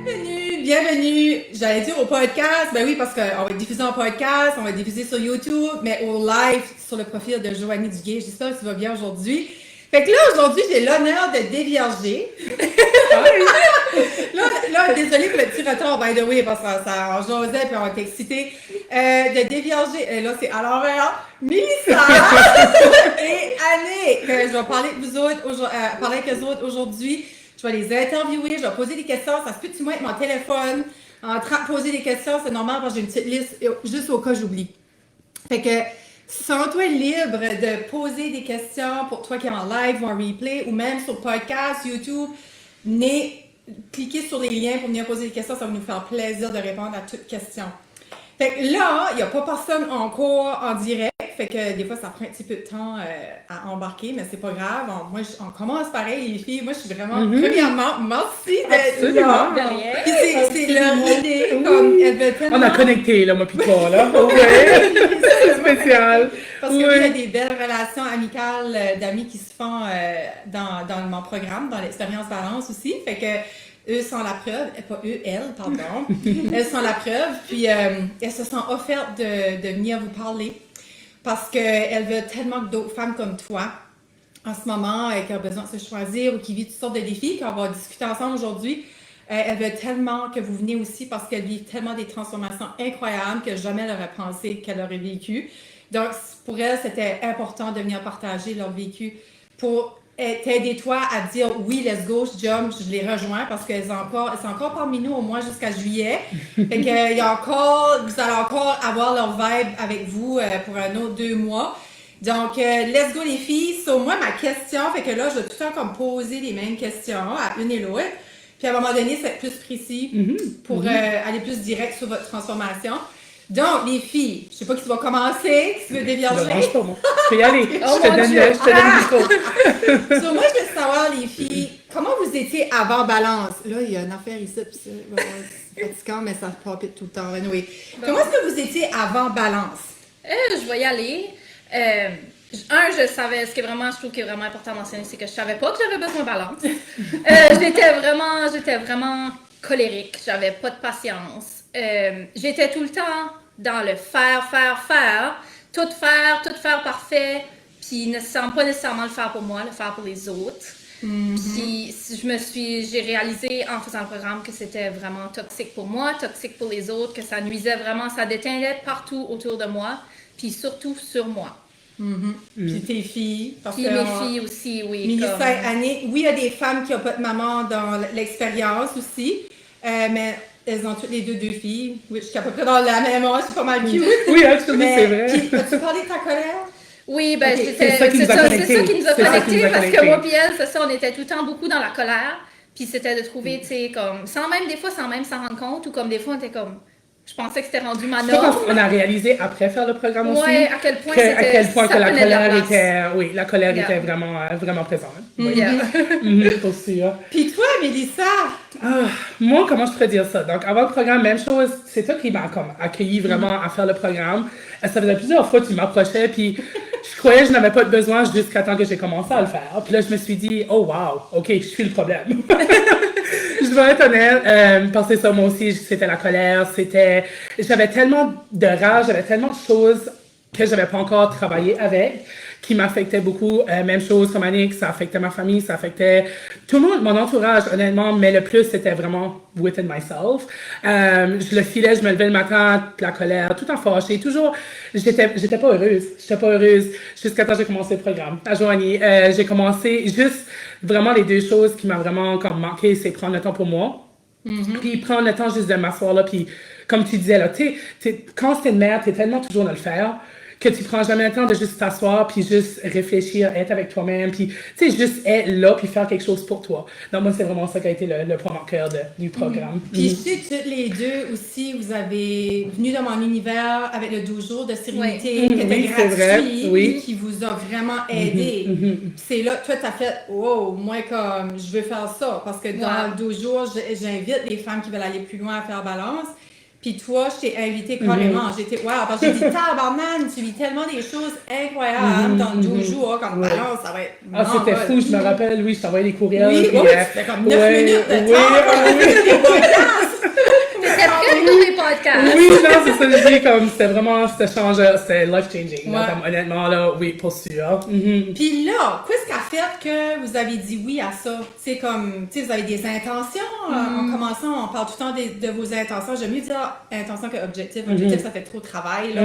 Bienvenue, j'allais dire au podcast, ben oui, parce qu'on va être diffusé en podcast, on va être diffusé sur YouTube, mais au live sur le profil de Joanie Duguay. J'espère que tu vas bien aujourd'hui. Fait que là, aujourd'hui, j'ai l'honneur de dévierger. là, désolé pour le petit retard, by the way, parce que ça on jasait puis on était excités. De dévierger, là, c'est à l'envers, Mélissa et Annick. Je vais parler avec vous autres, parler avec eux autres aujourd'hui. Je vais les interviewer, je vais poser des questions. Ça se peut-tu moi avec mon téléphone en train de poser des questions, c'est normal parce que j'ai une petite liste juste au cas où j'oublie. Fait que sens-toi libre de poser des questions pour toi qui es en live ou en replay ou même sur podcast, YouTube. Cliquez sur les liens pour venir poser des questions, ça va nous faire plaisir de répondre à toutes questions. Fait que là, il n'y a pas personne en cours en direct, fait que des fois ça prend un petit peu de temps à embarquer, mais c'est pas grave. On commence pareil, les filles. Moi, je suis vraiment, premièrement, merci d'être là. C'est leur idée, comme elle veut tellement... On a connecté, là, moi pis toi, là. Ouais, c'est spécial. Parce qu'il y a des belles relations amicales d'amis qui se font dans mon programme, dans l'expérience balance aussi, fait que eux sont la preuve, pas eux, elles, pardon. Elles sont la preuve, puis elles se sont offertes de venir vous parler parce qu'elles veulent tellement que d'autres femmes comme toi, en ce moment, qui ont besoin de se choisir ou qui vivent toutes sortes de défis, qu'on va discuter ensemble aujourd'hui, elles veulent tellement que vous venez aussi parce qu'elles vivent tellement des transformations incroyables que jamais elles auraient pensé qu'elles auraient vécu. Donc, pour elles, c'était important de venir partager leur vécu pour t'aider toi à dire oui, let's go, je jump, je les rejoins parce qu'elles sont encore parmi nous au moins jusqu'à juillet. Fait que vous allez encore avoir leur vibe avec vous pour un autre 2 mois. Donc, let's go les filles. So, moi, ma question, fait que là, je vais tout le temps comme poser les mêmes questions à une et l'autre. Puis à un moment donné, c'est plus précis pour aller plus direct sur votre transformation. Donc, les filles, je sais pas qui va commencer, qui veut dévierger. Non, pas moi. Je peux y aller. Je te donne le micro. So, moi, je veux savoir, les filles, comment vous étiez avant balance? Là, il y a une affaire ici, puis c'est fatigant, mais ça palpite tout le temps. Anyway. Comment est-ce que vous étiez avant balance? Je vais y aller. Je savais, ce que vraiment, je trouve qui est vraiment important à mentionner, c'est que je savais pas que j'avais besoin de balance. J'étais vraiment colérique, j'avais pas de patience. J'étais tout le temps dans le faire, tout faire parfait, puis pas nécessairement le faire pour moi, le faire pour les autres. Puis j'ai réalisé en faisant le programme que c'était vraiment toxique pour moi, toxique pour les autres, que ça nuisait vraiment, ça déteindait partout autour de moi, puis surtout sur moi. Puis tes filles. Puis mes filles aussi, oui. Mélissa et Annick, oui, il y a des femmes qui n'ont pas de maman dans l'expérience aussi, mais elles ont toutes les deux filles. Oui, je suis à peu près dans la même âge, c'est pas mal cute. Oui, absolument, c'est vrai. Puis, as-tu parlé de ta colère? Oui, ben Okay. c'est ça qui nous a connectés parce que moi connectés. puis elle, c'est ça, on était tout le temps beaucoup dans la colère. Puis c'était de trouver, tu sais, comme, sans même s'en rendre compte, ou comme des fois on était comme, je pensais que c'était rendu ma norme. On a réalisé après faire le programme aussi. Ouais, à quel point à quel point ça que la prenait de la colère place. la colère Yeah. était vraiment présente. Yeah. Pour sûr. Puis toi, Mélissa? Moi, comment je pourrais dire ça? Donc, avant le programme, même chose, c'est toi qui m'as comme accueilli vraiment à faire le programme. Ça faisait plusieurs fois que tu m'approchais, puis je croyais que je n'avais pas de besoin jusqu'à temps que j'ai commencé à le faire. Puis là, je me suis dit, oh wow, ok, je suis le problème. Je dois être honnête, parce que ça, moi aussi, c'était la colère, j'avais tellement de rage, j'avais tellement de choses que j'avais pas encore travaillé avec, qui m'affectaient beaucoup. Même chose comme Annick, ça affectait ma famille, ça affectait tout le monde, mon entourage, honnêtement, mais le plus, c'était vraiment within myself. Je le filais, je me levais le matin, la colère, tout en fâché, toujours, j'étais pas heureuse, jusqu'à temps que j'ai commencé le programme. À Joanie, j'ai commencé juste, vraiment les 2 choses qui m'ont vraiment comme marqué, c'est prendre le temps pour moi. Puis prendre le temps juste de m'asseoir là, puis comme tu disais là, quand c'est une mère, t'es tellement toujours dans le faire que tu prends jamais le temps de juste t'asseoir puis juste réfléchir, être avec toi-même, puis tu sais juste être là puis faire quelque chose pour toi. Donc moi c'est vraiment ça qui a été le point marqueur du programme. Puis je sais que toutes les deux aussi, vous avez venu dans mon univers avec le 12 jours de sérénité qui était Oui, c'est vrai. gratuit, Oui. qui vous a vraiment aidé. C'est là, toi, t'as fait, wow, moi, comme, je veux faire ça. Parce que dans le 12 jours, j'invite les femmes qui veulent aller plus loin à faire balance. Puis toi, je t'ai invité carrément. J'étais, wow, parce que j'ai dit, tabarnak, tu vis tellement des choses incroyables dans le dojo, comme balance, ça va être. Ah, c'était fou, je me rappelle, oui, je t'envoyais des courriels. Oui, puis, c'était comme 9 minutes de temps. T'étais prête pour les podcasts. Oui, non, c'est ça, je dis, comme, c'était changeur, c'était life-changing. Ouais. Comme, honnêtement, là, oui, pour sûr. Puis là, qu'est-ce qui a fait que vous avez dit oui à ça? C'est comme, tu sais, vous avez des intentions. En commençant, on parle tout le temps de vos intentions. J'aime mieux dire intention que objectif. Objectif, ça fait trop de travail. Là,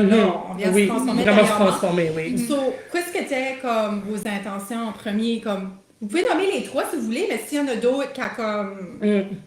on vient se transformer vraiment se intérieurement. transformer, oui. So, qu'est-ce que c'était comme vos intentions en premier? Comme, vous pouvez nommer les 3 si vous voulez, mais s'il y en a d'autres qui a comme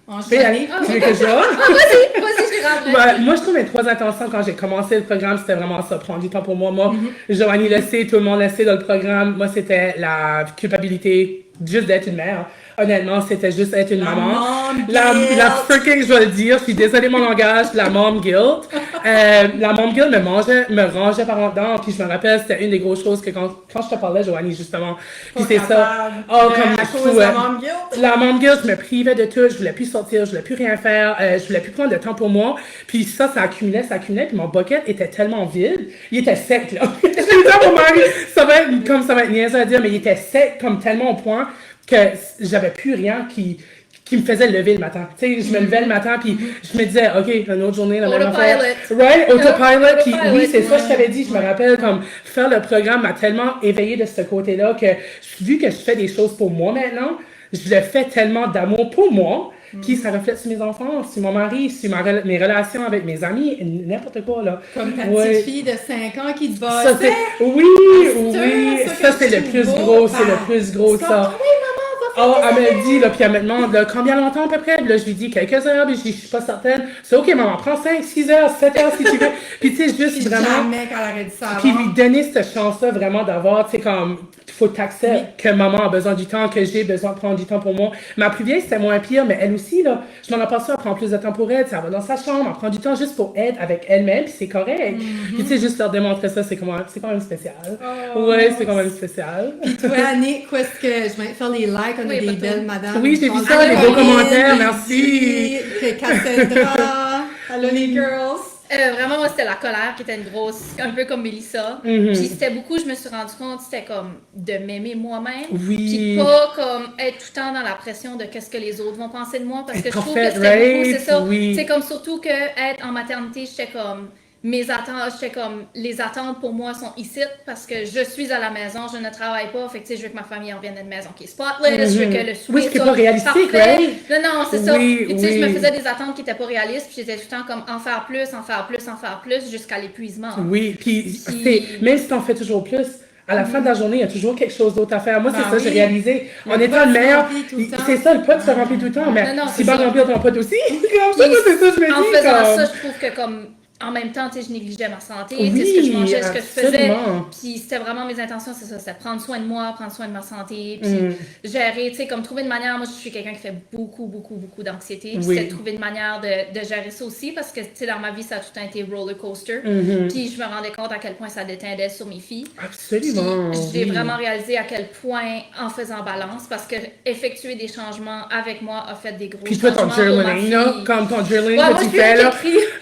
enchaîné. Tu veux que je vois? Vas-y, je rentre. Ouais, moi, je trouve mes 3 intentions quand j'ai commencé le programme, c'était vraiment ça, prendre du temps pour moi. Moi, Joanie le sait, tout le monde le sait dans le programme. Moi, c'était la culpabilité juste d'être une mère. Honnêtement, c'était juste être une maman. La freaking, je vais le dire, je suis désolée mon langage, la mom guilt. La mom guilt me rangeait par en dedans. Puis je me rappelle, c'était une des grosses choses que quand je te parlais, Joanie, justement. Puis c'est ça. Oh, comme à cause de la mom guilt. La mom guilt, je me privais de tout, je voulais plus sortir, je voulais plus rien faire, je voulais plus prendre de temps pour moi. Puis ça accumulait, puis mon bucket était tellement vide. Il était sec, là. Je l'ai dit à mon mari, ça va être niaiseux à dire, mais il était sec comme tellement au point que j'avais plus rien qui me faisait lever le matin. Tu sais, je me levais le matin, puis je me disais, OK, une autre journée, la même affaire. Right? Autopilot. Puis oui, c'est ça, je t'avais dit, je me rappelle, comme, faire le programme m'a tellement éveillée de ce côté-là que, vu que je fais des choses pour moi maintenant, je le fais tellement d'amour pour moi, puis ça reflète sur mes enfants, sur mon mari, sur mes relations avec mes amis, n'importe quoi, là. Comme ta petite fille de 5 ans qui te bossait. Oui, ça, c'est le plus gros, ça. Oh, elle me dit, là, puis elle me demande, là, combien longtemps à peu près? Puis là, je lui dis quelques heures, puis je dis, je suis pas certaine. C'est OK, maman, prends 5, 6 heures, 7 heures si tu veux. Puis tu sais, juste vraiment. Jamais qu'elle aurait dit ça avant. Puis lui donner cette chance-là, vraiment d'avoir, tu sais, comme, il faut t'accepter que maman a besoin du temps, que j'ai besoin de prendre du temps pour moi. Ma plus vieille, c'était moins pire, mais elle aussi, là, je m'en apasse, elle prend plus de temps pour elle, ça va dans sa chambre, elle prend du temps juste pour être avec elle-même, puis c'est correct. Puis tu sais, juste leur démontrer ça, c'est quand même spécial. Ouais, c'est quand même spécial. Puis toi, Annick, qu'est-ce que je vais faire les likes, on a des belles madames. Oui, j'ai vu ça, les beaux commentaires, merci. Cassandra, hello les girls. Vraiment, moi, c'était la colère qui était une grosse, un peu comme Mélissa. Puis c'était beaucoup, je me suis rendu compte, c'était comme de m'aimer moi-même. Oui. Puis pas comme être tout le temps dans la pression de qu'est-ce que les autres vont penser de moi. Parce que je trouve que c'était beaucoup, c'est ça. Oui. C'est comme surtout que être en maternité, j'étais comme... Mes attentes, j'étais comme, les attentes pour moi sont ici parce que je suis à la maison, je ne travaille pas, fait que tu sais, je veux que ma famille revienne d'une maison qui est spotless, je veux que le souper soit pas réalistique, parfait. Right? Non, c'est ça. Oui, Et tu sais, je me faisais des attentes qui étaient pas réalistes, puis j'étais tout le temps comme en faire plus, jusqu'à l'épuisement. Oui, puis même si t'en fais toujours plus, à la fin de la journée, il y a toujours quelque chose d'autre à faire. Moi, c'est ça, j'ai réalisé. En étant le meilleur, c'est ça, le pot se remplit tout le temps, mais si va remplir ton pot aussi, c'est ça, je me dis. En faisant ça, je trouve que comme en même temps, tu sais, je négligeais ma santé, tu sais, ce que je mangeais, ce que je faisais. Puis c'était vraiment mes intentions, c'est ça, c'était prendre soin de moi, prendre soin de ma santé, puis gérer, tu sais, comme trouver une manière. Moi, je suis quelqu'un qui fait beaucoup d'anxiété. Puis c'était de trouver une manière de gérer ça aussi, parce que, tu sais, dans ma vie, ça a tout le temps été roller coaster. Puis je me rendais compte à quel point ça déteindait sur mes filles. Absolument. Puis j'ai vraiment réalisé à quel point, en faisant balance, parce que effectuer des changements avec moi a fait des gros changements. Puis toi, ton journaling, là, comme ton journaling que tu fais, là,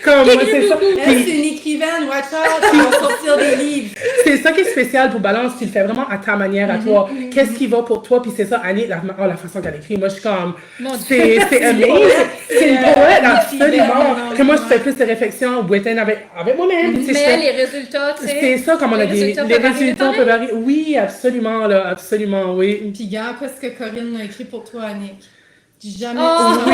comme moi, c'est ça. Elle, c'est une écrivaine, watch out, elle va sortir des livres. C'est ça qui est spécial pour Balance, tu le fais vraiment à ta manière, à toi. Qu'est-ce qui va pour toi? Puis c'est ça, Annie, la façon qu'elle écrit, moi je suis comme, c'est amazing. C'est une poète, absolument. Que moi je fais plus de réflexions avec moi-même. Mais les résultats, tu sais. C'est ça, comme on a des résultats peuvent varier. Oui, absolument, là, absolument, oui. Puis gars, qu'est-ce que Corinne a écrit pour toi, Annick? Jamais. Oui,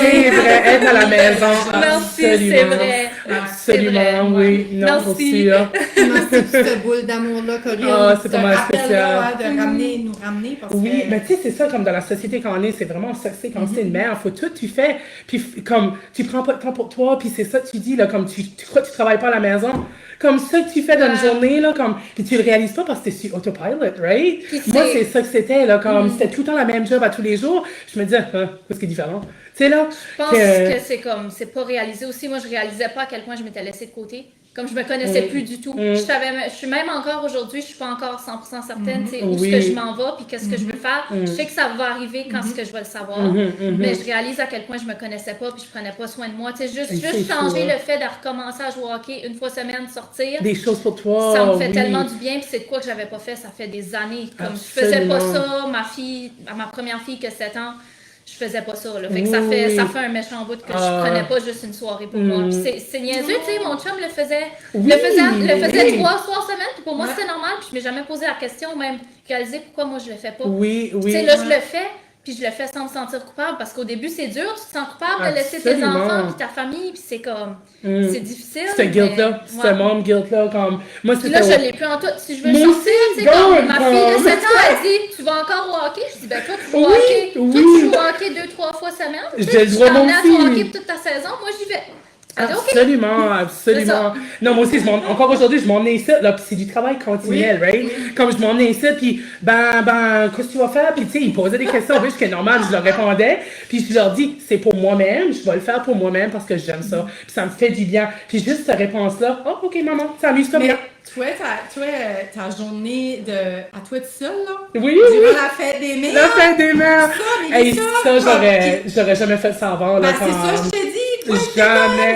c'est vrai, être à la maison. Merci, c'est vrai. Absolument, oui. Non, aussi. Merci pour cette boule d'amour-là, Corinne. Ah, c'est pas mal spécial. De nous ramener. Parce oui, que... mais tu sais, c'est ça, comme dans la société quand on est, c'est vraiment ça, c'est quand c'est une mère, faut tout, tu fais, puis comme, tu prends pas de temps pour toi, puis c'est ça que tu dis, là, comme tu crois que tu travailles pas à la maison, comme ça que tu fais dans une journée, là, comme, puis tu le réalises pas parce que t'es sur autopilot, right? Moi, c'est ça que c'était, là, comme, c'était tout le temps la même job à tous les jours, je me disais, qu'est-ce qui est différent? Tu sais, là. Je pense que c'est comme, c'est pas réalisé aussi. Moi, je réalisais pas à quel point je m'étais laissée de côté. Comme je me connaissais plus du tout. Je suis même encore aujourd'hui, je suis pas encore 100% certaine, tu sais, où est-ce que je m'en vais, puis qu'est-ce que je veux faire. Je sais que ça va arriver quand est-ce que je vais le savoir, mais je réalise à quel point je me connaissais pas, puis je prenais pas soin de moi. Tu sais, juste changer le fait de recommencer à jouer au hockey une fois semaine, sortir. Des choses pour toi. Ça me fait tellement du bien, puis c'est de quoi que j'avais pas fait, ça fait des années. Comme je faisais pas ça, ma première fille qui a 7 ans, je faisais pas ça, là. Fait que ça fait un méchant bout que je prenais pas juste une soirée pour moi. Puis c'est niaiseux, tu sais, mon chum le faisait 3 soirs semaine, puis pour moi c'était normal, puis je m'ai jamais posé la question, ou même réalisé pourquoi moi je le fais pas. Tu sais, là je le fais, puis je le fais sans me sentir coupable, parce qu'au début c'est dur, tu te sens coupable de laisser tes enfants, puis ta famille, puis c'est comme, c'est difficile. Ce guilt-là, ce mom guilt-là, comme, moi puis là je l'ai plus en tout, si je veux sortir, tu sais, comme ma fille de 7 ans, elle dit, tu vas encore au hockey? Je dis, ben toi tu joues au hockey, toi tu joues au hockey 2-3 fois semaine, tu sais, tu t'en à ton hockey pour toute ta saison, moi j'y vais. Absolument, absolument. Non, moi aussi, encore aujourd'hui, je m'en ai ici, là, puis c'est du travail continuel, right? Comme je m'en ai ici, puis qu'est-ce que tu vas faire? Puis tu sais, ils posaient des questions, oui, ce qui est normal, je leur répondais, puis je leur dis, c'est pour moi-même, je vais le faire pour moi-même parce que j'aime ça, puis ça me fait du bien. Puis juste cette réponse-là, oh, ok, maman, ça amuse-toi bien. Toi, ta journée à toi tout seul, là? Oui! Durant la fête des mères! La fête des mères! Ça, Okay. j'aurais jamais fait ça avant, là. C'est ça, je te dis! Jamais!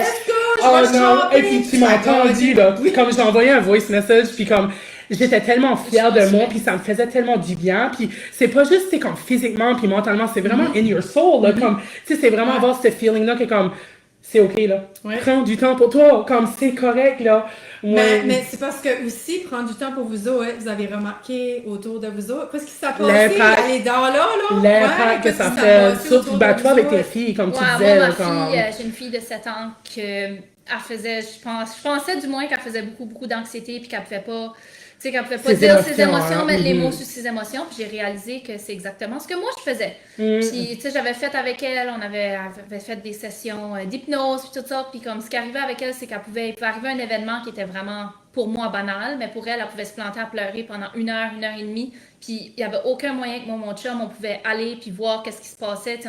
Oh non! Et puis tu m'as entendu, là. Comme j'ai envoyé un voice message, puis comme j'étais tellement fière de moi, puis ça me faisait tellement du bien, puis c'est pas juste, c'est comme physiquement, puis mentalement, c'est vraiment in your soul, là. Comme, tu sais, c'est vraiment avoir ce feeling-là que comme, c'est ok, là. Prends du temps pour toi, comme c'est correct, là. Mais c'est parce que aussi, prendre du temps pour vous autres, vous avez remarqué autour de vous autres, qu'est-ce qui s'est passé à l'édard là? L'impact que ça fait, surtout toi avec tes filles, comme tu disais. Moi, ma fille, j'ai une fille de 7 ans elle faisait, je pensais du moins qu'elle faisait beaucoup d'anxiété, puis qu'elle pouvait pas... Tu sais, qu'elle pouvait pas dire ses émotions, mettre les mots sur ses émotions. Puis j'ai réalisé que c'est exactement ce que moi je faisais. Puis, tu sais, j'avais fait avec elle, on avait fait des sessions d'hypnose, puis tout ça. Puis comme ce qui arrivait avec elle, c'est il pouvait arriver un événement qui était vraiment, pour moi, banal. Mais pour elle, elle pouvait se planter à pleurer pendant 1 heure, 1 heure et demie. Puis il y avait aucun moyen que moi, mon chum, on pouvait aller puis voir qu'est-ce qui se passait. Tu sais,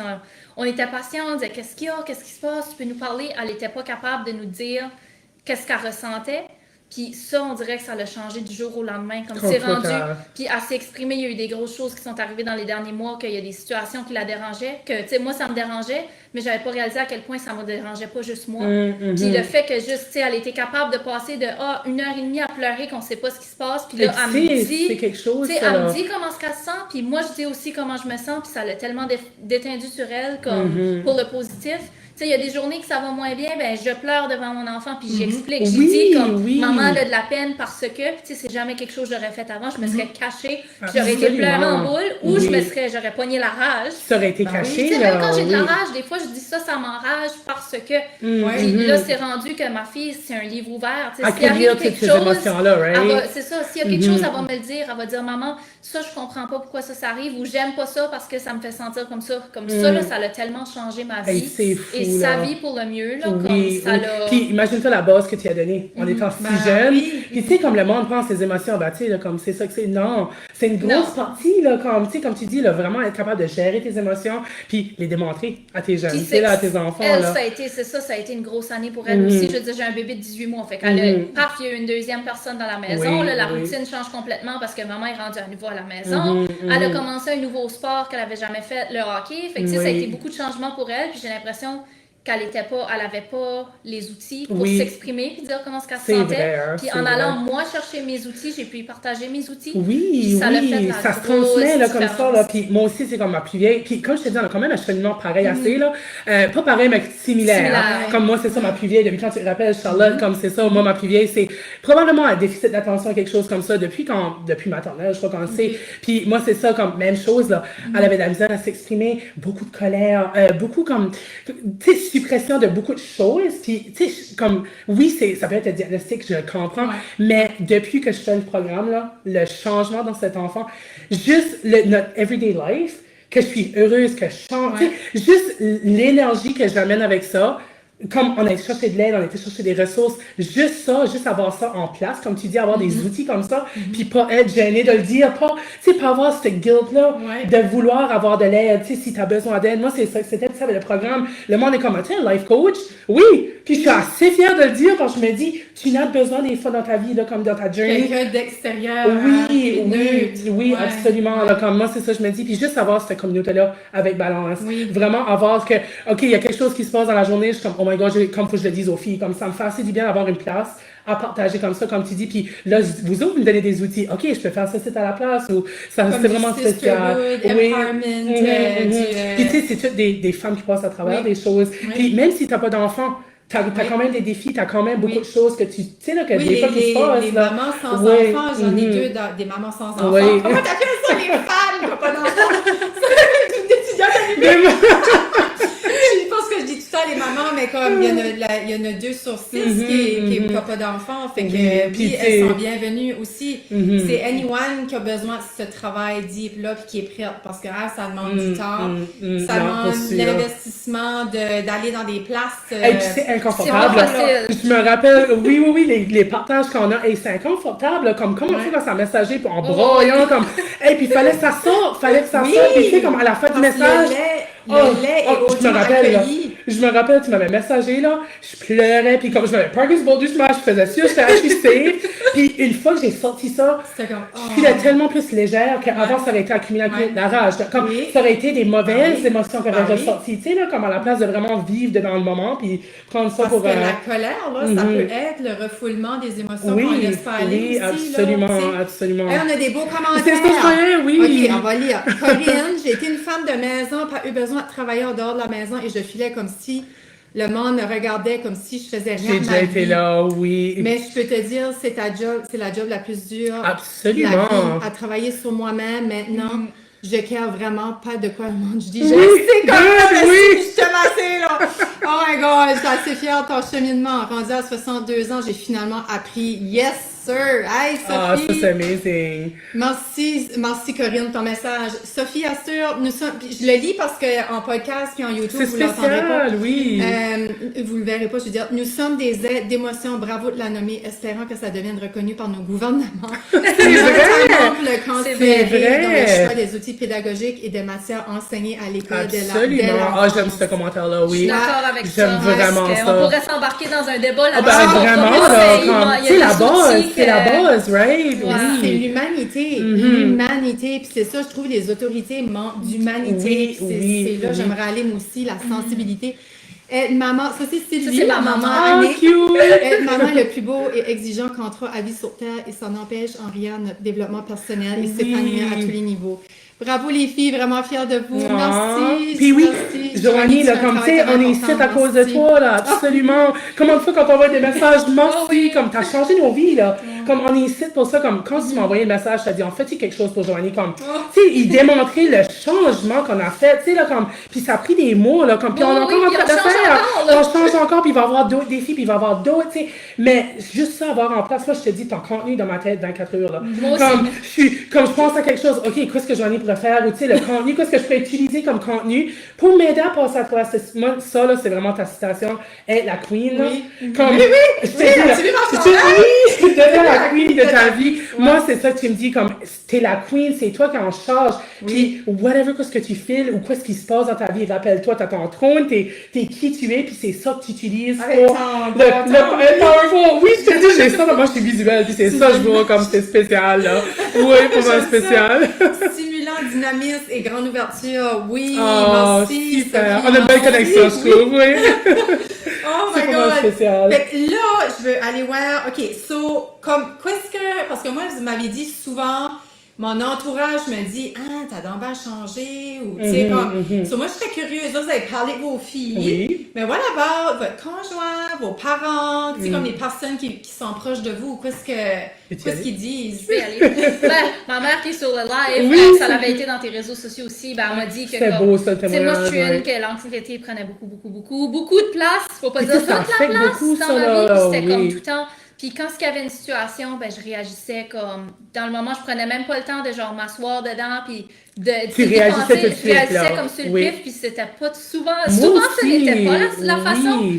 on était patients, on disait qu'est-ce qu'il y a, qu'est-ce qui se passe, tu peux nous parler. Elle était pas capable de nous dire qu'est-ce qu'elle ressentait. Puis ça, on dirait que ça l'a changé du jour au lendemain, comme c'est rendu. Puis elle s'est exprimée, il y a eu des grosses choses qui sont arrivées dans les derniers mois, qu'il y a des situations qui la dérangeaient, que, tu sais, moi, ça me dérangeait, mais j'avais pas réalisé à quel point ça me dérangeait pas juste moi. Puis le fait que juste, tu sais, elle était capable de passer de 1 heure et demie à pleurer, qu'on sait pas ce qui se passe, puis là, elle me dit, c'est quelque chose, tu sais, elle me dit comment qu'elle se sent, puis moi, je dis aussi comment je me sens, puis ça l'a tellement détendu sur elle, comme pour le positif. Tu sais, il y a des journées que ça va moins bien, ben je pleure devant mon enfant, puis j'explique, j'ai dit comme maman a de la peine parce que, tu sais, c'est jamais quelque chose que j'aurais fait avant, je me serais cachée, puis j'aurais été pleurer en boule, ou j'aurais pogné la rage. Ça aurait été caché, tu sais, même quand j'ai de la rage, des fois je dis ça m'enrage parce que, puis là c'est rendu que ma fille, c'est un livre ouvert, tu sais, s'il arrive quelque chose, émotions-là, c'est ça, s'il y a quelque chose, elle va me le dire, elle va dire maman, ça je comprends pas pourquoi ça arrive, ou j'aime pas ça parce que ça me fait sentir comme ça, là, ça a tellement changé ma vie. C'est fou, et sa vie pour le mieux, là, comme ça l'a... Puis imagine-toi la base que tu as donnée en étant si jeune. Puis tu sais, comme le monde pense ses émotions, bah tu sais, comme c'est ça que c'est. Non, c'est une grosse partie, là, comme tu sais, comme tu dis, là, vraiment être capable de gérer tes émotions, puis les démontrer à tes jeunes, à tes enfants. Elle, là. ça a été une grosse année pour elle aussi. Je veux dire, j'ai un bébé de 18 mois, fait qu'elle paf, il y a une deuxième personne dans la maison, là, la routine change complètement parce que maman est rendue à nouveau à la maison. Elle a commencé un nouveau sport qu'elle avait jamais fait, le hockey, fait que tu sais, ça a été beaucoup de changements pour elle, puis j'ai l'impression qu'elle avait pas les outils pour s'exprimer puis dire comment ce qu'elle se sentait. Vrai, hein, puis en allant moi chercher mes outils, j'ai pu y partager mes outils. Ça se transmet là comme ça là. Puis moi aussi c'est comme ma plus vieille. Puis comme je te dis, on a quand même un cheminement pareil assez là, pas pareil mais similaire. Hein. Comme moi c'est ça ma plus vieille. Depuis quand tu te rappelles Charlotte, comme c'est ça, moi ma plus vieille c'est probablement un déficit d'attention quelque chose comme ça depuis maternelle, je crois qu'on sait. Puis moi c'est ça comme même chose là. Elle avait de la misère à s'exprimer, beaucoup de colère, beaucoup comme tu sais suppression de beaucoup de choses, puis tu sais, comme, oui, ça peut être un diagnostic, je le comprends, mais depuis que je fais le programme, là, le changement dans cet enfant, juste notre everyday life, que je suis heureuse, que je chante, juste l'énergie que j'amène avec ça, comme on a été chercher de l'aide, on a été chercher des ressources, juste ça, juste avoir ça en place, comme tu dis, avoir des outils comme ça, puis pas être gêné de le dire, pas avoir cette guilt-là de vouloir avoir de l'aide, tu sais, si t'as besoin d'aide. Moi, c'était ça avec le programme. Le monde est comme, tu sais, life coach, oui, puis je suis assez fière de le dire quand je me dis, tu n'as besoin des fois dans ta vie, là, comme dans ta journey. Quelqu'un d'extérieur. Oui, absolument. Là, comme moi, c'est ça, je me dis, puis juste avoir cette communauté-là avec balance. Vraiment avoir que, OK, il y a quelque chose qui se passe dans la journée, je suis comme, oh my god, comme faut que je le dise aux filles, comme ça me fait assez du bien d'avoir une place à partager comme ça, comme tu dis, puis là, vous autres, vous me donnez des outils, OK, je peux faire ça, c'est à la place, ou ça, c'est vraiment spécial. Puis tu sais, c'est toutes des femmes qui passent à travers des choses, puis même si t'as pas d'enfants, t'as quand même des défis, t'as quand même beaucoup de choses que tu sais, là, que des fois qui se passent. Les mamans sans enfants, j'en ai deux, des mamans sans enfants. Comment t'appelles ça, les femmes qui n'ont pas d'enfants? C'est une étudiante à l'université. Je pense que je dis tout ça, les mamans, mais comme il y en a 2 sur 6 qui n'ont pas d'enfants, fait que puis elles sont bienvenues aussi. C'est anyone qui a besoin de ce travail deep-là puis qui est prête, parce que ça demande du temps, ça demande l'investissement d'aller dans des places. Et puis c'est inconfortable. Je me rappelle, oui, les partages qu'on a, et c'est inconfortable, comme comment on fait quand ça messager en broyant, comme, et puis fallait que ça sorte, puis tu sais, comme à la fin du message. Je me rappelle, tu m'avais messagé, là, je pleurais, puis comme je m'avais Parker's Boulder, je faisais sûr, je suis safe, puis une fois que j'ai sorti ça, je filais tellement plus légère qu'avant, ça aurait été accumulé la rage. Comme, ça aurait été des mauvaises émotions que j'aurais ressorties, tu sais, là, comme à la place de vraiment vivre dans le moment, puis prendre ça pour... Parce que la colère, là, ça peut être le refoulement des émotions qu'on laisse faire aller aussi, absolument. Hey, on a des beaux commentaires. C'est ça, oui. OK, on va lire. Corinne, j'ai été une femme de maison, pas eu besoin de travailler en dehors de la maison et je filais comme si le monde me regardait comme si je faisais rien de ma vie. J'ai déjà été là, oui. Mais je peux te dire, c'est la job la plus dure. Absolument. La vie, à travailler sur moi-même maintenant. Je care vraiment pas de quoi le monde. Je dis, je sais comment je suis massée, là. Oh my God, je suis assez fière de ton cheminement. Rendu à 62 ans, j'ai finalement appris. Yes, sir. Hey, Sophie. Ah, ça, c'est amazing. Merci Corinne, ton message. Sophie assure, nous sommes, je le lis parce qu'en podcast puis en YouTube, vous l'entendrez pas. Oui. Vous le verrez pas, je veux dire, nous sommes des aides d'émotion, bravo de la nommer, espérant que ça devienne reconnu par nos gouvernements. C'est vrai! C'est vrai! Dans le choix des outils pédagogiques et des matières enseignées à l'école de la Absolument. Ah, j'aime ce commentaire-là, oui. Je suis d'accord avec ça. J'aime vraiment ça. On pourrait s'embarquer dans un débat là-dessus. Vraiment, là, c'est la base, right? Ouais. Oui. C'est l'humanité. L'humanité. Puis c'est ça, je trouve, les autorités manquent d'humanité. C'est là, j'aimerais aller, moi aussi, la sensibilité. Maman, ça c'est Sylvie, c'est ma maman. Maman est le plus beau et exigeant contrat à vie sur Terre et ça n'empêche en rien notre développement personnel et s'épanouir à tous les niveaux. Bravo les filles, vraiment fière de vous. Merci. Puis oui, Joanie, là, comme tu sais, on est ici à cause de toi, là, absolument. Comment de fois quand on envoie des messages, merci, comme t'as changé nos vies, là. Comme on est ici pour ça, comme quand tu m'as envoyé le message, t'as dit, en fait, il y a quelque chose pour Joanie, comme, tu sais, il démontrait le changement qu'on a fait, tu sais, là, comme, puis ça a pris des mots, là, comme, puis on est encore en train de faire, on change encore, puis il va y avoir d'autres défis, puis il va y avoir d'autres, tu sais, mais juste ça, avoir en place, moi, je te dis, ton contenu dans ma tête, 24 heures, là. Comme, je pense à quelque chose, OK, qu'est-ce que Joanie pourrait faire, ou tu sais, le contenu, qu'est-ce que je pourrais utiliser comme contenu pour m'aider à passer à toi. Moi, ça, là, c'est vraiment ta citation. Hey, la queen, là. Comme, tu deviens la queen de ta vie. Moi, c'est ça que tu me dis, comme, t'es la queen, c'est toi qui en charge. Puis, whatever, qu'est-ce que tu files, ou qu'est-ce qui se passe dans ta vie, rappelle-toi, t'as ton trône, t'es qui tu es, puis c'est ça que tu utilises pour powerful. Oui, je te dis, j'ai ça, moi, je suis visuelle, puis c'est ça, je vois comme c'est spécial, là. Oui, pour moi, spécial. Stimulant, dynamisme et grande ouverture. Oui, oh, merci. Super. On a une belle connexion, je trouve, oui. Oh my God. Spécial. Fait que là, je veux aller voir, OK, parce que moi, vous m'avez dit souvent, mon entourage me dit, t'as donc bien changé, ou tu sais, comme, moi, je serais curieuse, là, vous avez parlé de vos filles, mais voilà, votre conjoint, vos parents, tu sais, comme les personnes qui sont proches de vous, qu'est-ce qu'ils disent? Je vais y aller. Ma mère qui est sur le live, ça l'avait été dans tes réseaux sociaux aussi, elle m'a dit que, c'est beau, ça, moi, je suis une que l'anxiété prenait beaucoup de place, faut pas dire toute la place dans ma vie, c'était comme tout le temps. Puis quand il y avait une situation, je réagissais comme... Dans le moment, je prenais même pas le temps de genre m'asseoir dedans, puis tu réagissais tout de suite, je réagissais comme sur le pif, puis c'était pas souvent... Souvent, ce n'était pas la façon.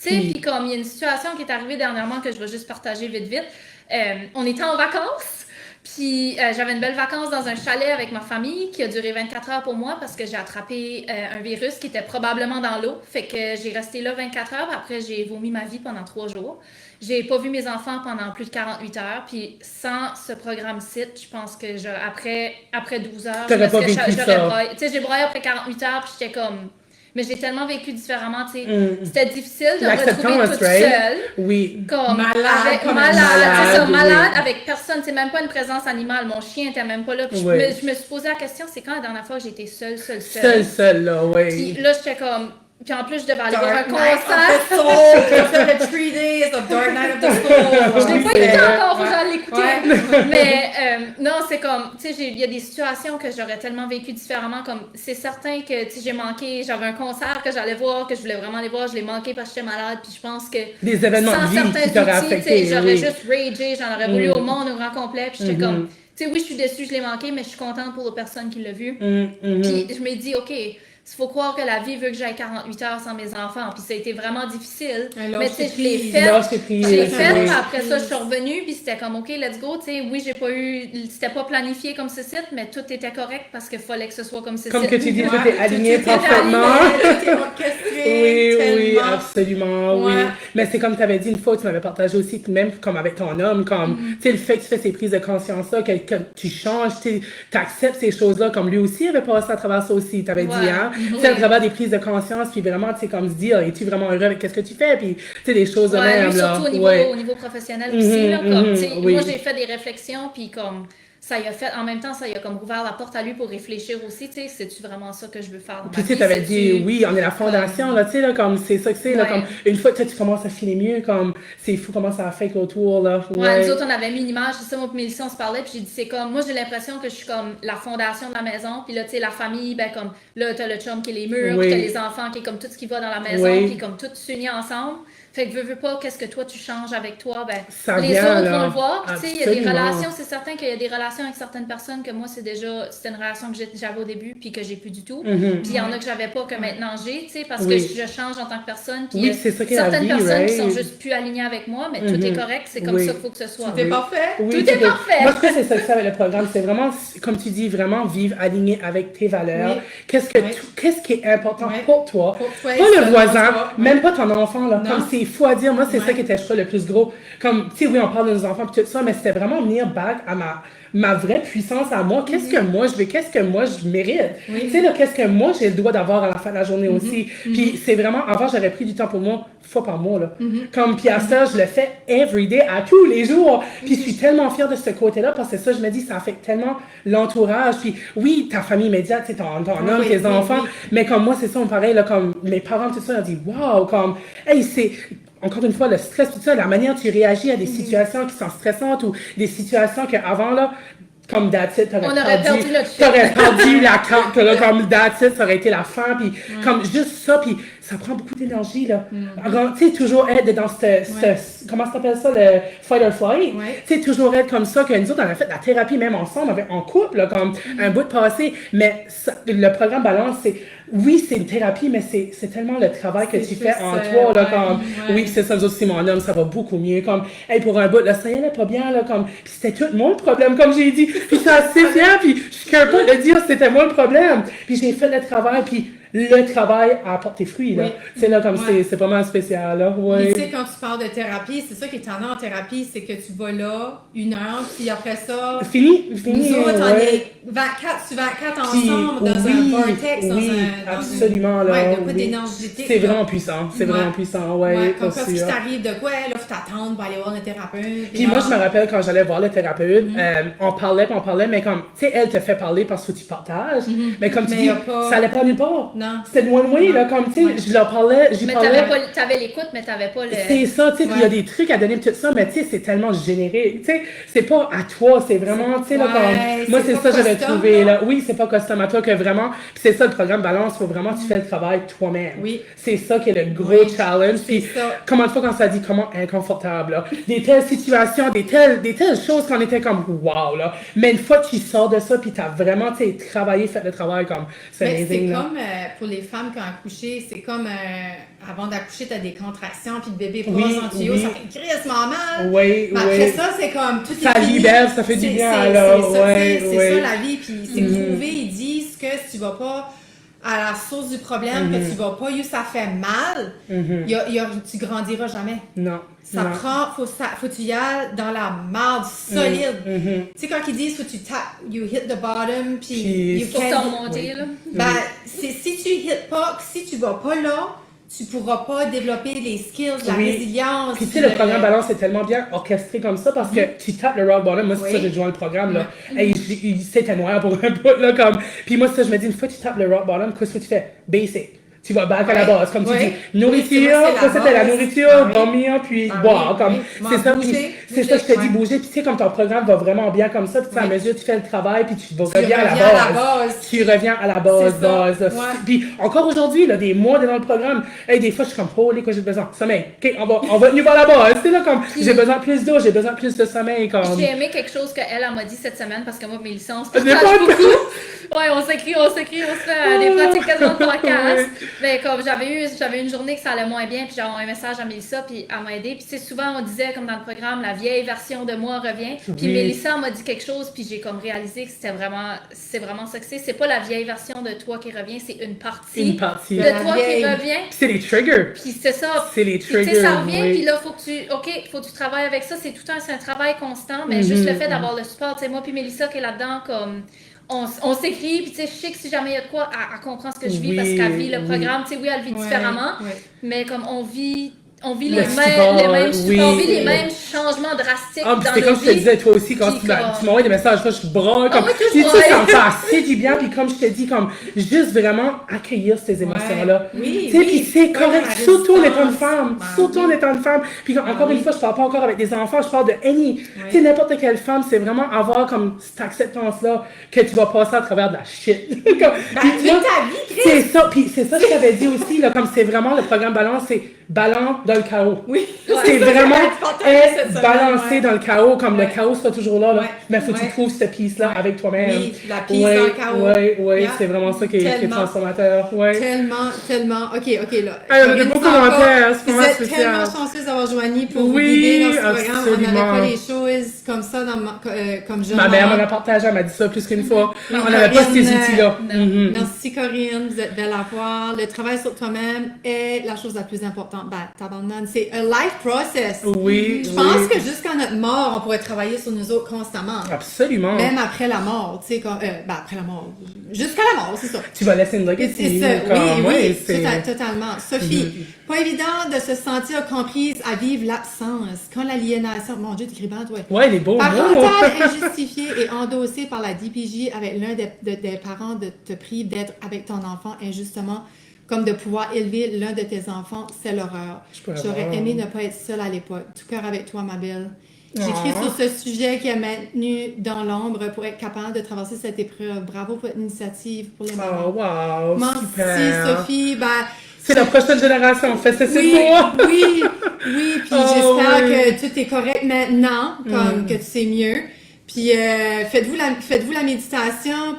Tu sais, puis comme il y a une situation qui est arrivée dernièrement que je vais juste partager vite. On était en vacances, puis j'avais une belle vacance dans un chalet avec ma famille qui a duré 24 heures pour moi parce que j'ai attrapé un virus qui était probablement dans l'eau. Fait que j'ai resté là 24 heures, après j'ai vomi ma vie pendant 3 jours. J'ai pas vu mes enfants pendant plus de 48 heures, puis sans ce programme-ci, je pense que après 12 heures, t'aurais pas vécu ça. broyé. Tu sais, j'ai broyé après 48 heures, puis j'étais comme... Mais j'ai tellement vécu différemment, tu sais. C'était difficile de me retrouver toute seule. Oui. Comme malade, c'est ça, oui. malade, avec personne. C'est même pas une présence animale. Mon chien était même pas là. Puis Oui. je me suis posé la question, c'est quand la dernière fois que j'ai été seule? Seule, là, oui. Puis là, j'étais comme... Puis en plus, je devais aller voir un Dark Night concert. of the Soul, tu as fait le 3 days of Dark Night of the Soul. Je l'ai pas écouté encore, faut que j'aille l'écouter. Ouais. Mais non, c'est comme, tu sais, il y a des situations que j'aurais tellement vécu différemment. Comme, c'est certain que, tu sais, j'ai manqué, j'avais un concert que j'allais voir, que je voulais vraiment aller voir, je l'ai manqué parce que j'étais malade. Puis je pense que des événements sans de vie certains qui t'auraient outils, affecté. tu sais, j'aurais juste ragé, j'en aurais voulu au monde au grand complet. Puis j'étais comme, tu sais, oui, je suis déçue, je l'ai manqué, mais je suis contente pour la personne qui l'a vu. Puis je me dis, OK. Il faut croire que la vie veut que j'aille 48 heures sans mes enfants. Puis ça a été vraiment difficile. Mais tu sais, je l'ai fait. Je l'ai fait. Puis après ça, je suis revenue. Puis c'était comme, OK, let's go. Tu sais, oui, c'était pas planifié comme ce site, mais tout était correct parce qu'il fallait que ce soit comme ce site. Comme que tu dis, tout est aligné parfaitement. Tout est orchestré. Oui, absolument, oui. Mais c'est comme tu avais dit une fois, tu m'avais partagé aussi, même comme avec ton homme, comme, tu sais, le fait que tu fais ces prises de conscience-là, que tu changes, tu acceptes ces choses-là, comme lui aussi avait passé à travers ça aussi, tu avais dit, hein. Tu sais, à travers des prises de conscience, puis vraiment, tu sais, comme se dire, es-tu vraiment heureux avec ce que tu fais, puis, tu sais, des choses de même, lui, là. surtout au niveau professionnel aussi, là, comme, tu sais, moi, j'ai fait des réflexions, puis comme... Ça y a fait, en même temps, ça y a comme ouvert la porte à lui pour réfléchir aussi, tu sais, c'est-tu vraiment ça que je veux faire dans ma vie? Puis tu sais, t'avais dit, oui, on est la fondation, là, tu sais, là, comme, c'est ça que c'est, là, comme, une fois que tu commences à filer mieux, comme, c'est fou comment ça a fait autour, là. Ouais, nous autres, on avait mis une image, c'est ça, moi et Mélissa, on se parlait, puis j'ai dit, c'est comme, moi, j'ai l'impression que je suis comme la fondation de la maison, puis là, tu sais, la famille, ben, comme, là, t'as le chum qui est les murs, puis t'as les enfants qui est comme tout ce qui va dans la maison, puis comme tout s'unit ensemble. Fait que veux pas, qu'est-ce que toi tu changes avec toi, ben ça les vient, autres là. vont le voir. Tu sais, il y a des Absolument. relations, c'est certain qu'il y a des relations avec certaines personnes que moi c'était une relation que j'avais au début puis que j'ai plus du tout. Puis il y en a que j'avais pas que maintenant j'ai, tu sais, parce que je change en tant que personne. Puis c'est ça qu'est certaines la vie, personnes qui right? sont juste plus alignées avec moi, mais tout est correct, c'est comme ça qu'il faut que ce soit. Tout est parfait. Oui, Tout est parfait. Moi, je crois que c'est ça que c'est avec le programme. C'est vraiment, comme tu dis, vraiment vivre aligné avec tes valeurs. Qu'est-ce qui est important pour toi? Pas le voisin, même pas ton enfant, là. Comme c'est fou à dire. Moi, c'est ça qui était, je crois, le plus gros. Comme, tu sais, oui, on parle de nos enfants et tout ça, mais c'était vraiment venir back à ma vraie puissance à moi. Qu'est-ce que moi je veux? Qu'est-ce que moi je mérite? Tu sais, là, qu'est-ce que moi j'ai le droit d'avoir à la fin de la journée aussi? Puis c'est vraiment, avant, j'aurais pris du temps pour moi, fois par mois, là. Comme, puis à ça, je le fais every day, à tous les jours. Puis je suis tellement fière de ce côté-là, parce que ça, je me dis, ça affecte tellement l'entourage. Puis oui, ta famille immédiate, tu sais, ton homme, tes enfants. Mais comme moi, c'est ça, pareil, là, comme mes parents, tout ça, ils ont dit, wow, comme, hey, c'est... Encore une fois, le stress, tout ça, la manière dont tu réagis à des situations qui sont stressantes ou des situations qu'avant, là, comme that's it, t'aurais perdu la carte, là, comme that's it, ça aurait été la fin, puis comme juste ça, puis ça prend beaucoup d'énergie, là. Tu sais, toujours être dans comment ça s'appelle ça, le fight or flight? Tu sais, toujours être comme ça, que nous autres, on a fait de la thérapie même ensemble, en couple, là, comme un bout de passé, mais ça, le programme Balance, oui, c'est une thérapie, mais c'est tellement le travail que tu fais en toi, là, comme, oui, c'est ça, nous autres, c'est mon homme, ça va beaucoup mieux, comme, hey, pour un bout, là, ça y allait pas bien, là, comme, puis c'était tout mon problème, comme j'ai dit, puis ça assez fier, puis je suis capable de dire c'était moi le problème, puis j'ai fait le travail, puis le travail apporte tes fruits, là. C'est là, comme c'est vraiment spécial, là, Et tu sais, quand tu parles de thérapie, c'est ça qui est étonnant en thérapie, c'est que tu vas là, 1 heure, puis après ça... Fini, nous autres, on est 24 ensemble, dans un vortex, absolument, là. Ouais, de quoi d'énergétique. C'est vraiment puissant, c'est vraiment puissant, comme quand tu t'arrives de quoi, là, faut t'attendre pour aller voir le thérapeute. Puis moi, je me rappelle quand j'allais voir le thérapeute, on parlait, mais comme, tu sais, elle te fait parler parce que tu partages, mais comme tu dis, ça allait pas nulle part. Non. C'était de moi, là, comme, tu sais, je leur parlais, Mais t'avais l'écoute, mais t'avais pas le... C'est ça, tu sais, puis il y a des trucs à donner, tout ça, mais tu sais, c'est tellement généré, tu sais, c'est pas à toi, c'est vraiment, tu sais, là, comme, moi, c'est ça que j'avais trouvé, là. Oui, c'est pas custom à toi que vraiment, puis c'est ça, le programme Balance, faut vraiment que tu fais le travail toi-même. Oui. C'est ça qui est le gros challenge, puis comment de fois quand ça dit comment inconfortable, là, des telles situations, des telles choses qu'on était comme, wow, là, mais une fois que tu sors de ça, puis t'as vraiment, tu sais, travaillé, fait le travail, comme, c'est amazing, c'est là. comme, pour les femmes qui ont accouché, c'est comme avant d'accoucher, t'as des contractions, puis le bébé passe en tuyau, ça fait crissement mal. Oui, Mais après ça, c'est comme tout ça est fini. libère, ça fait du bien, alors. C'est ça la vie, puis c'est prouvé, ils disent que si tu vas pas à la source du problème, que tu vas pas, ça fait mal, tu grandiras jamais. Non. Ça prend, faut que tu y ailles dans la marde solide. Tu sais, quand ils disent, faut que tu tapes, you hit the bottom, puis faut que tu remonter, là. Ben, si tu hit pas, si tu vas pas là, tu pourras pas développer les skills, la résilience. Puis tu sais, le programme Balance est tellement bien orchestré comme ça parce que tu tapes le rock bottom. Moi, c'est ça, j'ai joué le programme, là. Et c'était noir pour un bout, là, comme. Puis moi, ça, je me dis, une fois que tu tapes le rock bottom, qu'est-ce que tu fais? Basic. Tu vas back à la base, comme tu dis. Nourriture, ça c'était la nourriture, dormir, puis boire, comme. C'est ça, c'est ça que je te dis, bouger. Puis tu sais, comme ton programme va vraiment bien comme ça, puis à mesure tu fais le travail, puis tu reviens à la base. Tu reviens à la base. Puis encore aujourd'hui, là, des mois dans le programme, des fois je suis comme, oh, quoi, j'ai besoin de sommeil. OK, on va venir à la base. C'est là, comme, j'ai besoin de plus d'eau, j'ai besoin de plus de sommeil. Comme. J'ai aimé quelque chose qu'elle m'a dit cette semaine, parce que moi, mes licences, on se partage beaucoup. Ouais, on s'écrit, on se fait des pratiques quasiment de podcast. Mais comme j'avais une journée que ça allait moins bien, puis j'ai envoyé un message à Mélissa, puis elle m'a aidé. Puis tu sais, souvent on disait, comme dans le programme, la vieille version de moi revient. Puis Mélissa m'a dit quelque chose, puis j'ai comme réalisé que c'est vraiment ça que c'est. C'est pas la vieille version de toi qui revient, c'est une partie de toi qui revient. Puis c'est les triggers. Puis c'est ça. C'est les triggers. Tu sais, ça revient, puis là, faut que tu travailles avec ça. C'est un travail constant, mais juste le fait d'avoir le support. Tu sais, moi puis Mélissa qui est là-dedans, comme. On s'écrit, puis tu sais, je sais que si jamais il y a de quoi, elle comprend ce que je vis parce qu'elle vit le programme. Tu sais, oui, elle vit différemment, mais comme on vit les mêmes changements drastiques dans c'est comme nos je te vies. disais, toi aussi, quand tu m'envoies des messages, je suis bras, comme, tu sais, ça me fait assez du bien, puis comme je te dis, comme, juste vraiment accueillir ces émotions-là. Tu sais, puis c'est correct, surtout en étant une femme, puis encore une fois, je parle pas encore avec des enfants, je parle de tu sais, n'importe quelle femme, c'est vraiment avoir comme cette acceptance-là que tu vas passer à travers de la shit. Toute ta vie, c'est ça, puis c'est ça que je t'avais dit aussi, là, comme c'est vraiment le programme Balance, c'est balance dans le chaos. Oui. C'est vraiment être balancé dans le chaos, comme le chaos sera toujours là, mais il faut que tu trouves cette peace-là avec toi-même. Oui, la peace dans le chaos. Oui, c'est vraiment ça qui est transformateur. Tellement. OK, là. Il y a beaucoup de commentaires, c'est vous êtes tellement chanceuse d'avoir Joanie pour vous guider dans ce programme. On n'avait pas les choses comme ça comme jeune. Ma mère m'en a partagé, elle m'a dit ça plus qu'une fois. On n'avait pas ces outils-là. Merci Corinne, vous êtes belle à voir. Le travail sur toi-même est la chose la plus importante. T'abandonnes. C'est un life process. Oui. Je pense que jusqu'à notre mort, on pourrait travailler sur nous autres constamment. Absolument. Même après la mort, tu sais, après la mort. Jusqu'à la mort, c'est ça. Tu vas laisser une legacy. C'est ça. Oui, totalement. Sophie, pas évident de se sentir comprise à vivre l'absence. Quand l'aliénation, mon Dieu, t'écris bien, toi. Ouais, les beaux parentale injustifiée et endossée par la DPJ avec l'un des parents de te prive d'être avec ton enfant injustement. Comme de pouvoir élever l'un de tes enfants, c'est l'horreur. J'aurais aimé ne pas être seule à l'époque. Tout cœur avec toi, ma belle. J'écris sur ce sujet qui est maintenu dans l'ombre pour être capable de traverser cette épreuve. Bravo pour l'initiative, pour les mamans. Oh, wow, merci, super. Sophie. C'est la prochaine génération, on fait ça, c'est toi. Oui, puis j'espère que tout est correct maintenant, comme que tu sais mieux. Puis faites-vous la méditation.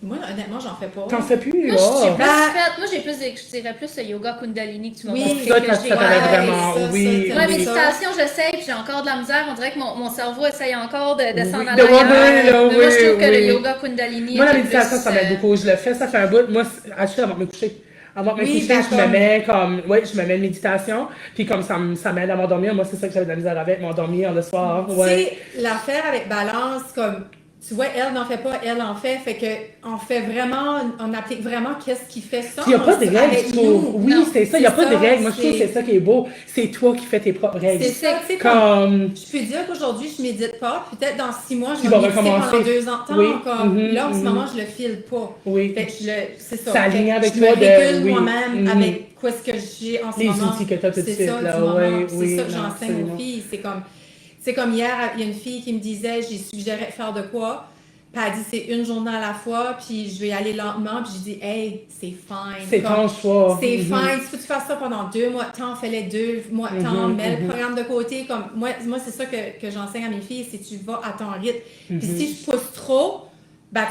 Moi honnêtement, j'en fais pas. T'en fais plus? Moi, je dirais plus le yoga Kundalini que tu m'as montré. Ça t'arrête vraiment, oui. La méditation, j'essaie, puis j'ai encore de la misère. On dirait que mon cerveau essaye encore de s'en aller ailleurs. Moi, je trouve que le yoga Kundalini... Moi, la méditation, ça m'aide beaucoup. Je le fais, ça fait un bout. Moi, avant de me coucher. Avant de me coucher, je me mets une méditation, puis comme ça m'aide à m'endormir. Moi, c'est ça que j'avais de la misère avec, m'endormir le soir. Tu sais, l'affaire avec balance, comme, tu vois, elle n'en fait pas, elle en fait, fait que on applique vraiment qu'est-ce qui fait ça. Il n'y a pas de règles, je trouve. Oui, c'est ça, il n'y a pas de règles. Moi, je trouve que c'est ça qui est beau. C'est toi qui fais tes propres règles. C'est ça, tu sais, comme, je peux dire qu'aujourd'hui, je médite pas, peut-être dans 6 mois, je vais méditer pendant 2 ans de temps, là, en ce moment, je le file pas. Oui. Fait que c'est ça. Ça aligne avec toi toi de... Je me régule moi-même avec quoi ce que j'ai en ce moment. Les outils que tu as tout de suite, là. C'est ça que j'enseigne aux filles. C'est comme hier, il y a une fille qui me disait, j'ai suggéré de faire de quoi. Puis elle dit, c'est une journée à la fois, puis je vais y aller lentement. Puis je dis, hey, c'est fine. C'est ton choix. C'est fine. Si tu fasses ça pendant 2 mois de temps, fais-les 2 mois de temps, mets le programme de côté. Comme moi c'est ça que j'enseigne à mes filles, c'est tu vas à ton rythme. Puis si je pousse trop, ben,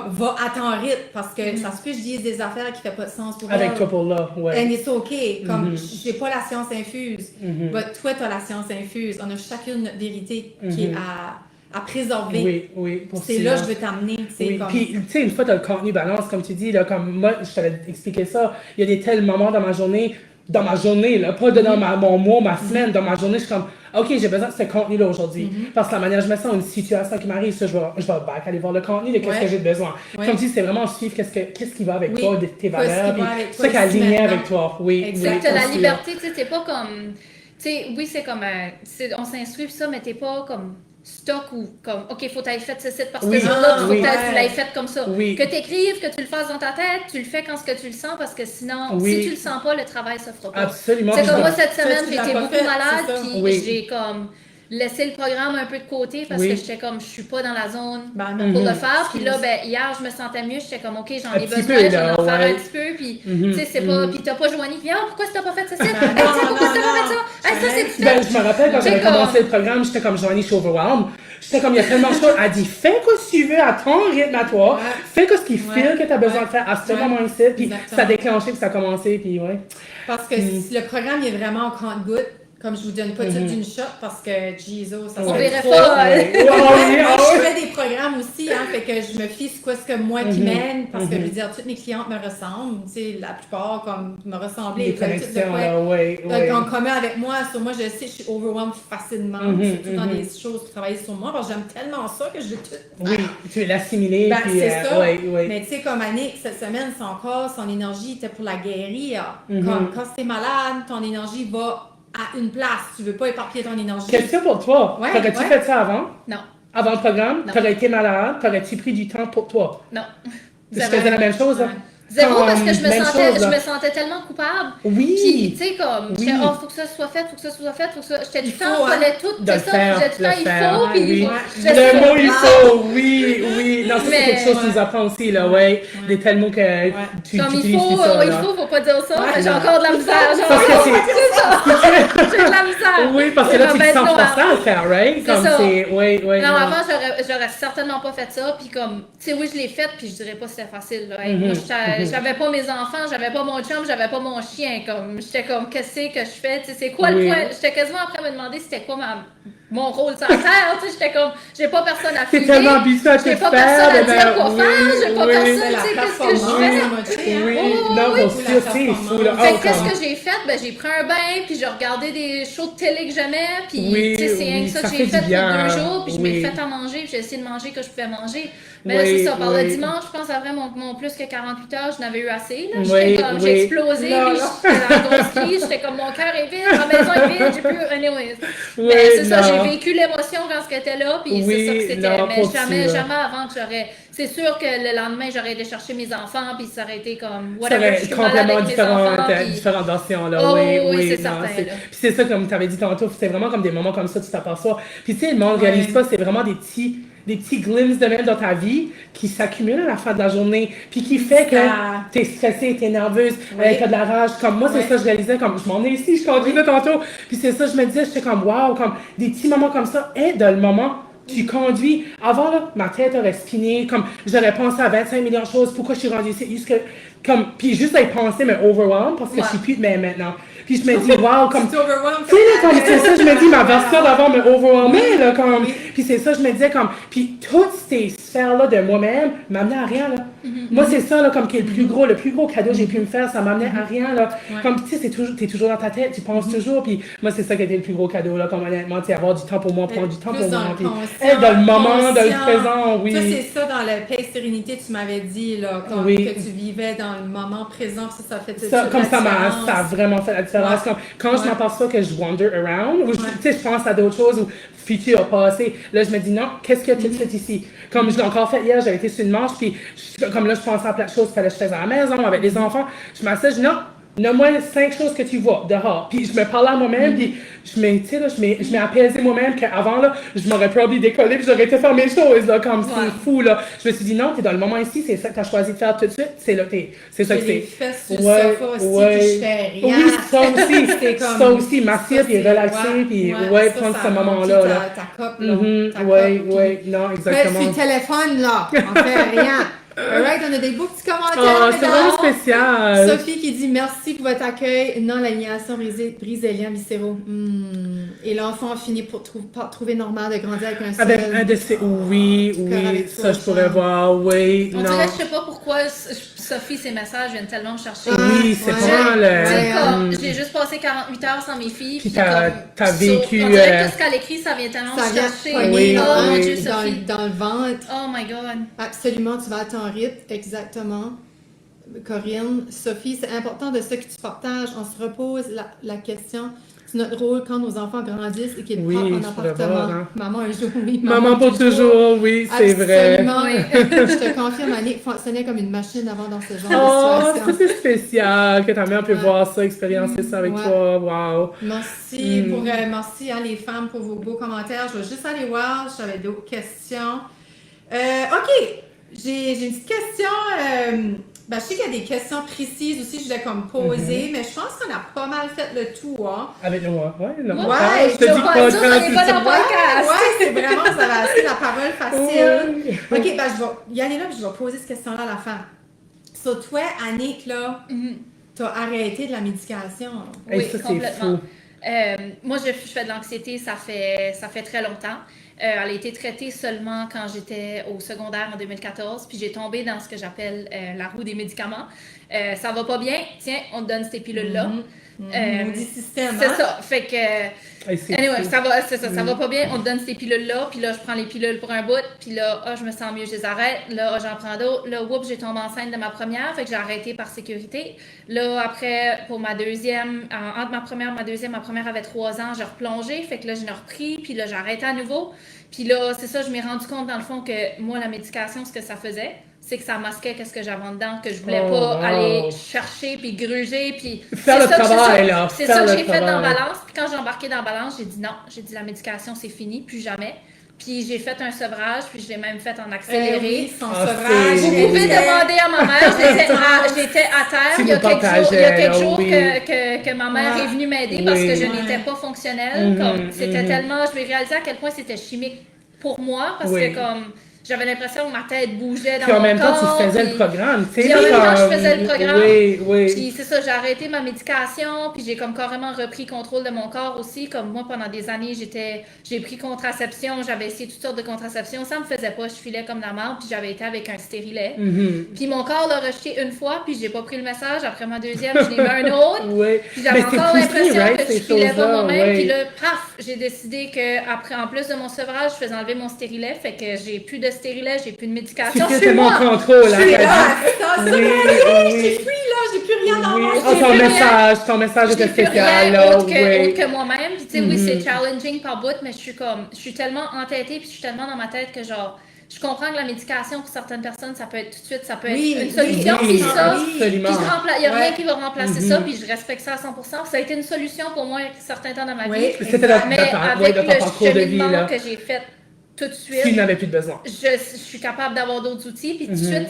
va à ton rythme, parce que ça se peut que je dise des affaires qui ne font pas de sens pour Avec elle. toi pour là, ouais. And it's okay. Comme, j'ai pas la science infuse. But toi, tu as la science infuse. On a chacune notre vérité qui est à préserver. Oui, pour c'est là que je veux t'amener. Oui. Comme... Puis, tu sais, une fois, tu as le contenu balance, comme tu dis, là, comme moi, je t'avais expliqué ça, il y a des tels moments dans ma journée, là, pas dans mon mois, ma semaine, dans ma journée, je suis comme, OK, j'ai besoin de ce contenu-là aujourd'hui. Parce que la manière, je me sens une situation qui m'arrive, ça, je vais back, aller voir le contenu de qu'est-ce que j'ai besoin. Comme tu dis, c'est vraiment suivre qu'est-ce qui va avec toi, tes valeurs, puis c'est ça qui est aligné avec toi. Oui, exact. La liberté, tu sais, c'est pas comme, tu sais, oui, c'est comme, on s'instruit ça, mais t'es pas comme stock ou comme, OK, faut que tu aies fait ce site parce que là, faut que tu l'aies fait comme ça. Que tu écrives, que tu le fasses dans ta tête, tu le fais quand ce que tu le sens parce que sinon, si tu le sens pas, le travail se fera pas. Absolument. C'est comme moi, cette semaine, j'étais beaucoup malade, puis j'ai comme laissé le programme un peu de côté parce que j'étais comme, je suis pas dans la zone pour le faire. Puis là, ben, hier, je me sentais mieux, j'étais comme, OK, j'en ai besoin, je vais en faire un petit peu. Puis, tu sais, c'est pas, puis t'as pas Joanie qui vient, pourquoi t'as pas fait ce site? Pourquoi t'as pas fait ça? Ça, c'est ben, je me rappelle quand j'avais commencé le programme, j'étais comme Joanie, je suis overwhelmed. J'étais comme, il y a tellement de choses. Elle dit, fais ce que tu veux à ton rythme à toi. Fais ce qu'il file que tu as besoin de faire à ce moment ici. Puis ça a déclenché, puis ça a commencé, puis ouais. Parce que le programme, il est vraiment au compte-gouttes. Comme je vous donne pas tout d'une shot parce que Jesus, ça on verrait pas. Je fais des programmes aussi, hein, fait que je me fie sur quoi ce que moi qui mène parce que je veux dire, toutes mes clientes me ressemblent, tu sais, la plupart comme me ressembler. Les connexions, en commun avec moi, sur moi, je sais, je suis overwhelmed facilement, surtout dans des choses pour travailler sur moi, parce que j'aime tellement ça que je veux tout. Oui, tu veux l'assimiler. Ben, puis, c'est ça. Mais tu sais, comme Annick, cette semaine, son corps, son énergie était pour la guérir. Comme quand t'es malade, ton énergie va à une place. Tu veux pas éparpiller ton énergie. Question pour toi. T'aurais-tu fait ça avant? Non. Avant le programme? T'aurais été malade? T'aurais-tu pris du temps pour toi? Non. Je faisais la même chose, hein? Zéro, parce que je me sentais tellement coupable. Oui. Puis, tu sais, comme, faut que ça soit fait, faut que ça soit fait, faut que ça. J'étais du temps, il fallait tout, c'est ça, j'étais du temps, il faut, puis le mot il faut, oui. Non, ça, c'est quelque chose que tu nous apprends aussi, là, des tels mots que tu utilises. Il faut pas dire ça, mais j'ai encore de la misère. Parce que c'est ça. J'ai de la misère. Oui, parce que là, tu te sens forcé à le faire, right? C'est ça. Non, avant, j'aurais certainement pas fait ça, puis comme, tu sais, oui, je l'ai fait, puis je dirais pas que c'était facile, là. Moi, j'avais pas mes enfants, j'avais pas mon chum, j'avais pas mon chien, comme, j'étais comme, qu'est-ce que je fais, tu sais, c'est quoi le point? J'étais quasiment après me demander c'était quoi mon rôle sur la terre, tu sais, j'étais comme, j'ai pas personne à filmer, tellement habitué à te j'ai pas faire, personne à dire quoi faire, j'ai pas personne, tu sais, qu'est-ce que je fais? Oui, qu'est-ce que j'ai fait? Ben, j'ai pris un bain, puis j'ai regardé des shows de télé que j'aimais, puis, tu sais, c'est rien que ça que j'ai fait pour 2 jours, puis je m'ai fait à manger, puis j'ai essayé de manger que je pouvais manger. Mais là, c'est ça, par le dimanche, je pense après mon plus que 48 heures, je n'avais eu assez. J'étais comme, j'ai explosé, puis j'étais dans la grosse crise, j'étais comme, mon cœur est vide, ma maison est vide, j'ai plus. Anyways. Mais c'est ça, j'ai vécu l'émotion quand ce était là, puis c'est ça que c'était. Mais jamais avant que j'aurais. C'est sûr que le lendemain, j'aurais été chercher mes enfants, puis ça aurait été comme. Whatever, ça aurait complètement différentes versions, là. Oui, c'est certain. Puis c'est ça, comme tu avais dit tantôt, c'est vraiment comme des moments comme ça, tu t'aperçois. Puis tu sais, le monde ne réalise pas, c'est vraiment des petits glimpses de même dans ta vie qui s'accumulent à la fin de la journée, puis qui fait que t'es stressée, t'es nerveuse, t'as de la rage. Comme moi, c'est ça, je réalisais, comme je m'en ai ici, je conduisais tantôt, puis c'est ça, je me disais, j'étais comme, waouh, comme des petits moments comme ça, dans le moment, tu conduis. Avant, là, ma tête aurait spiné, comme j'aurais pensé à 25 millions de choses, pourquoi je suis rendue ici, puis juste à y penser, mais overwhelmed, parce que je suis plus de même maintenant. Puis je me dis, wow, comme. Tu sais, comme c'est ça, je me dis, ma version d'avant me overwhelmait, là, comme. Puis c'est ça, je me disais, comme. Puis toutes ces sphères-là de moi-même m'amenaient à rien, là. Moi, c'est ça, là, comme qui est le plus gros cadeau que j'ai pu me faire, ça m'amenait à rien, là. Comme, tu sais, t'es toujours dans ta tête, tu penses toujours. Puis moi, c'est ça qui a été le plus gros cadeau, là, comme honnêtement, tu sais, avoir du temps pour moi, prendre du temps pour moi. Puis être dans le moment, dans le présent, oui. Ça, c'est ça, dans la paix et sérénité, tu m'avais dit, là, que tu vivais dans le moment présent, ça fait ça, comme ça a vraiment fait la différence. Comme, quand je m'aperçois que je wander around, ou tu sais, je pense à d'autres choses, ou futur, passé, là, je me dis non, qu'est-ce que tu fais ici? Comme je l'ai encore fait hier, j'avais été sur une marche, puis comme là, je pensais à plein de choses qu'il fallait que je fasse à la maison, avec les enfants, je m'asseye, je dis non, Nomme-moi 5 choses que tu vois dehors. Puis je me parle à moi-même, puis je m'ai apaisé moi-même qu'avant, là, je m'aurais probablement décollé, puis j'aurais été faire mes choses, là, comme c'est fou, là. Je me suis dit, non, t'es dans le moment ici, c'est ça que t'as choisi de faire tout de suite, c'est là, c'est ça que J'ai les c'est. fesses sur le sofa aussi, puis je fais rien. Oui, ça aussi, C'est comme- ça aussi, m'asseoir, puis relaxer, puis prendre ce moment-là, là. Ta coupe, là. Ta Oui, coupe, oui, non, Ouais, exactement. sur le téléphone, là. On fait rien. Alright, on a des beaux petits commentaires. Oh, c'est vraiment spécial. Sophie qui dit merci pour votre accueil. Non, l'aliénation brise les liens viscéraux. Et l'enfant finit par trouver normal de grandir avec un seul. Avec un de ces. Oui, avec ça toi, je pourrais Charles. voir, oui, On non. dirait, je sais pas pourquoi Sophie, ses messages viennent tellement me chercher. Oui, c'est Ouais. vraiment C'est le. comme, j'ai juste passé 48 heures sans mes filles. Puis comme, t'as vécu, on dirait que tout ce qu'elle écrit, ça vient tellement Ça me vient chercher. pogner Oui, Oh mon oui. Dieu, Sophie. dans le ventre. Oh my God. Absolument, tu vas à ton rythme, exactement. Corinne, Sophie, c'est important de ce que tu partages. On se repose la question. C'est notre rôle quand nos enfants grandissent et qu'ils Oui, partent en je pourrais appartement. voir, hein. Maman un jour, oui. Maman pour toujours, oui, c'est vrai. Absolument. Oui. Je te confirme, Annick fonctionnait comme une machine avant dans ce genre Oh, de ça situation. c'est spécial que ta mère peut Ouais. voir ça, expériencer ça avec Ouais. toi, wow. Merci merci les femmes pour vos beaux commentaires. Je vais juste aller voir si j'avais d'autres questions. OK, j'ai une petite question. Je sais qu'il y a des questions précises aussi que je voulais comme poser, mais je pense qu'on a pas mal fait le tour. Hein. Avec moi, ouais, le Ouais, montage, je te je dis vois pas ça, quand on est pas c'est dans podcast. Ouais, c'est vraiment, vous avez assez la parole facile. Ouais. OK, je vais y aller là, puis je vais poser cette question-là à la fin. Sur toi, Annick, là, t'as arrêté de la médication. Hey, Oui, ça, c'est complètement. fou. Moi, je fais de l'anxiété, ça fait très longtemps. Elle a été traitée seulement quand j'étais au secondaire en 2014, puis j'ai tombé dans ce que j'appelle la roue des médicaments. Ça va pas bien, tiens, on te donne ces pilules-là. Maudit système, C'est hein? ça, fait que... Hey, c'est Anyway, fou. ça va pas bien, on te donne ces pilules-là, puis là, je prends les pilules pour un bout, puis là, je me sens mieux, je les arrête, là, j'en prends d'autres, là, oups, j'ai tombé enceinte de ma première, fait que j'ai arrêté par sécurité. Là, après, pour ma deuxième, entre ma première et ma deuxième, ma première avait 3 ans, j'ai replongé, fait que là, j'ai repris, puis là, j'ai arrêté à nouveau. Puis là, c'est ça, je m'ai rendu compte, dans le fond, que moi, la médication, ce que ça faisait, c'est que ça masquait qu'est-ce que j'avais en dedans, que je voulais Oh, pas wow. aller chercher, puis gruger, puis... Faire c'est le ça que travail, là. C'est Faire ça que le j'ai fait dans travail. Balance. Puis quand j'ai embarqué dans Balance, j'ai dit non. J'ai dit la médication, c'est fini, plus jamais. Puis j'ai fait un sevrage, puis je l'ai même fait en accéléré. Oui, son Ah, sevrage. c'est- Vous pouvez demander à ma mère, j'étais à terre Tu il y a nous quelques partageais, jours oui. que ma mère Ouais. est venue m'aider parce que je Oui. n'étais pas fonctionnelle. Comme c'était tellement, je me réalisais à quel point c'était chimique pour moi parce Oui. que comme j'avais l'impression que ma tête bougeait dans Puis en mon même temps, corps. tu faisais puis- le programme, tu sais. Puis en même temps, je comme- faisais le programme. Oui, oui. Puis c'est ça, j'ai arrêté ma médication, puis j'ai comme carrément repris contrôle de mon corps aussi. Comme moi, pendant des années, j'ai pris contraception, j'avais essayé toutes sortes de contraceptions, ça me faisait pas, je filais comme la merde, puis j'avais été avec un stérilet. Puis mon corps l'a rejeté une fois, puis j'ai pas pris le message. Après ma deuxième, je l'ai mis un autre. Oui. Puis j'avais Mais c'est encore poussé, l'impression right, que je ces filais pas choses-là, moi-même. ouais. Puis là, paf, j'ai décidé que après, en plus de mon sevrage, je faisais enlever mon stérilet. Fait que j'ai plus de stérilet, j'ai plus de médication. Tu chez fais mon moi. contrôle, Je suis hein, là, t'as dit. ça, Oui, j'ai oui. fui, là, j'ai plus rien dans Oui. mon Oh, j'ai ton plus rien. message Je était n'ai plus spécial, rien là, autre oui. que moi-même. Puis tu sais, oui, c'est challenging par bout, mais je suis tellement entêtée, puis je suis tellement dans ma tête que genre, je comprends que la médication pour certaines personnes, ça peut être tout de suite, ça peut Oui, être une solution. oui, Puis ça, absolument. il n'y a rien Ouais. qui va remplacer ça, puis je respecte ça à 100%. Ça a été une solution pour moi un certain temps dans ma Oui. vie. C'était Mais de avec ton le parcours de vie, cheminement là. que j'ai fait tout de Tu suite, n'avais plus de besoin. je suis capable d'avoir d'autres outils, puis tout de suite,